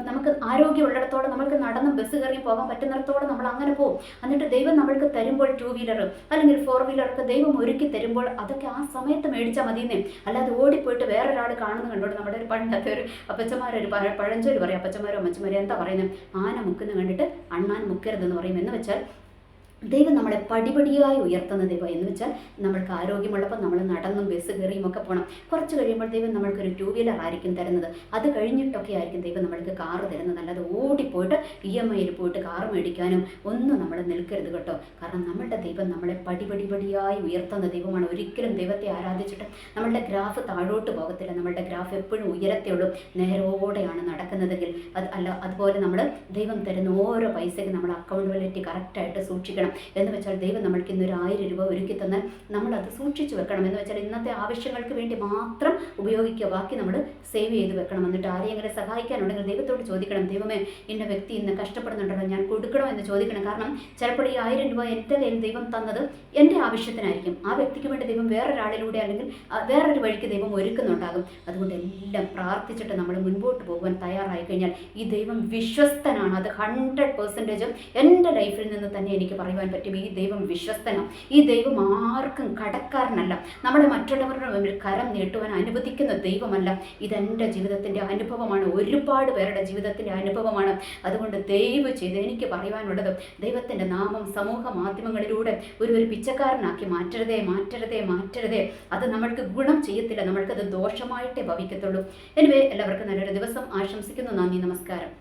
നമുക്ക് ആരോഗ്യമുള്ളിടത്തോളം നമുക്ക് നടന്നും ബസ് കയറി പോകാൻ പറ്റുന്നിടത്തോളം നമ്മൾ അങ്ങനെ പോകും. എന്നിട്ട് ദൈവം നമ്മൾക്ക് തരുമ്പോൾ 2 വീലർ അല്ലെങ്കിൽ 4 വീലറൊക്കെ ദൈവം ഒരുക്കി തരുമ്പോൾ അതൊക്കെ ആ സമയത്ത് മേടിച്ചാൽ മതിയെന്നേ. അല്ലാതെ ഓടിപ്പോയിട്ട് വേറൊരാൾ കാണുന്ന കണ്ടോണ്ട് നമ്മുടെ ഒരു പണ്ടത്തെ ഒരു അപ്പച്ചന്മാരൊരു പഴഞ്ചൊല്ലി പറയും, അപ്പച്ചന്മാരോ അമ്മച്ചന്മാരോ എന്താ പറയുന്നത്, ആന മുക്കുന്ന കണ്ടിട്ട് അണ്ണാൻ മുക്കരുതെന്ന് പറയും. എന്ന് വെച്ചാൽ ദൈവം നമ്മളെ പടിപടിയായി ഉയർത്തുന്ന ദൈവം. എന്ന് വെച്ചാൽ നമ്മൾക്ക് ആരോഗ്യമുള്ളപ്പോൾ നമ്മൾ നടന്നും ബസ് കയറിയും ഒക്കെ പോകണം. കുറച്ച് കഴിയുമ്പോൾ ദൈവം നമ്മൾക്കൊരു 2 വീലർ ആയിരിക്കും തരുന്നത്. അത് കഴിഞ്ഞിട്ടൊക്കെ ആയിരിക്കും ദൈവം നമ്മൾക്ക് കാറ് തരുന്നത്. അല്ലാതെ ഓടിപ്പോയിട്ട് EMIയിൽ പോയിട്ട് കാറ് മേടിക്കാനും ഒന്നും നമ്മൾ നിൽക്കരുത് കേട്ടോ. കാരണം നമ്മളുടെ ദൈവം നമ്മളെ പടിപടിയായി ഉയർത്തുന്ന ദൈവമാണ്. ഒരിക്കലും ദൈവത്തെ ആരാധിച്ചിട്ട് നമ്മളുടെ ഗ്രാഫ് താഴോട്ട് പോകത്തില്ല. നമ്മളുടെ ഗ്രാഫ് എപ്പോഴും ഉയരത്തേ ഉള്ളൂ. നേരോടെയാണ് നടക്കുന്നതെങ്കിൽ അതുപോലെ നമ്മൾ ദൈവം തരുന്ന ഓരോ പൈസയ്ക്ക് നമ്മൾ അക്കൗണ്ടബിലിറ്റി കറക്റ്റായിട്ട് സൂക്ഷിക്കണം. എന്ന് വെച്ചാൽ ദൈവം നമ്മൾക്ക് ഇന്നൊരു 1000 രൂപ ഒരുക്കി തന്നാൽ നമ്മളത് സൂക്ഷിച്ചു വെക്കണം. എന്ന് വെച്ചാൽ ഇന്നത്തെ ആവശ്യങ്ങൾക്ക് വേണ്ടി മാത്രം ഉപയോഗിക്കുക, ബാക്കി നമ്മൾ സേവ് ചെയ്ത് വെക്കണം. എന്നിട്ട് ആരെയെങ്കിലും സഹായിക്കാനുണ്ടെങ്കിൽ ദൈവത്തോട് ചോദിക്കണം, ദൈവമേ, ഇന്ന വ്യക്തി ഇന്ന് കഷ്ടപ്പെടുന്നുണ്ടല്ലോ, ഞാൻ കൊടുക്കണോ എന്ന് ചോദിക്കണം. കാരണം ചിലപ്പോൾ ഈ 1000 രൂപ എൻ്റെ കയ്യിൽ ദൈവം തന്നത് എൻ്റെ ആവശ്യത്തിനായിരിക്കും. ആ വ്യക്തിക്ക് വേണ്ടി ദൈവം വേറൊരാളിലൂടെ അല്ലെങ്കിൽ വേറൊരു വഴിക്ക് ദൈവം ഒരുക്കുന്നുണ്ടാകും. അതുകൊണ്ട് എല്ലാം പ്രാർത്ഥിച്ചിട്ട് നമ്മൾ മുൻപോട്ട് പോകുവാൻ തയ്യാറായി കഴിഞ്ഞാൽ ഈ ദൈവം വിശ്വസ്തനാണ്. അത് 100% എൻ്റെ ലൈഫിൽ നിന്ന് തന്നെ എനിക്ക് പറയുവാൻ പറ്റും. ഈ ദൈവം വിശ്വസ്തനാണ്. ഈ ദൈവം ആർക്കും കടക്കാരനല്ല. നമ്മളെ മറ്റുള്ളവരുടെ മുമ്പിൽ കരം നീട്ടുവാൻ അനുവദിക്കുന്ന ദൈവമല്ല. ഇതെൻ്റെ ജീവിതത്തിൻ്റെ അനുഭവമാണ്, ഒരുപാട് പേരുടെ ജീവിതത്തിൻ്റെ അനുഭവമാണ്. അതുകൊണ്ട് ദയവ് ചെയ്ത് എനിക്ക് പറയുവാനുള്ളത്, ദൈവത്തിൻ്റെ നാമം സമൂഹ മാധ്യമങ്ങളിലൂടെ ഒരു പിച്ചക്കാരനാക്കി മാറ്റരുതേ. അത് നമ്മൾക്ക് ഗുണം ചെയ്യത്തില്ല, നമ്മൾക്കത് ദോഷമായിട്ടേ ഭവിക്കത്തുള്ളൂ. എനിവേ, എല്ലാവർക്കും നല്ലൊരു ദിവസം ആശംസിക്കുന്നു. നന്ദി, നമസ്കാരം.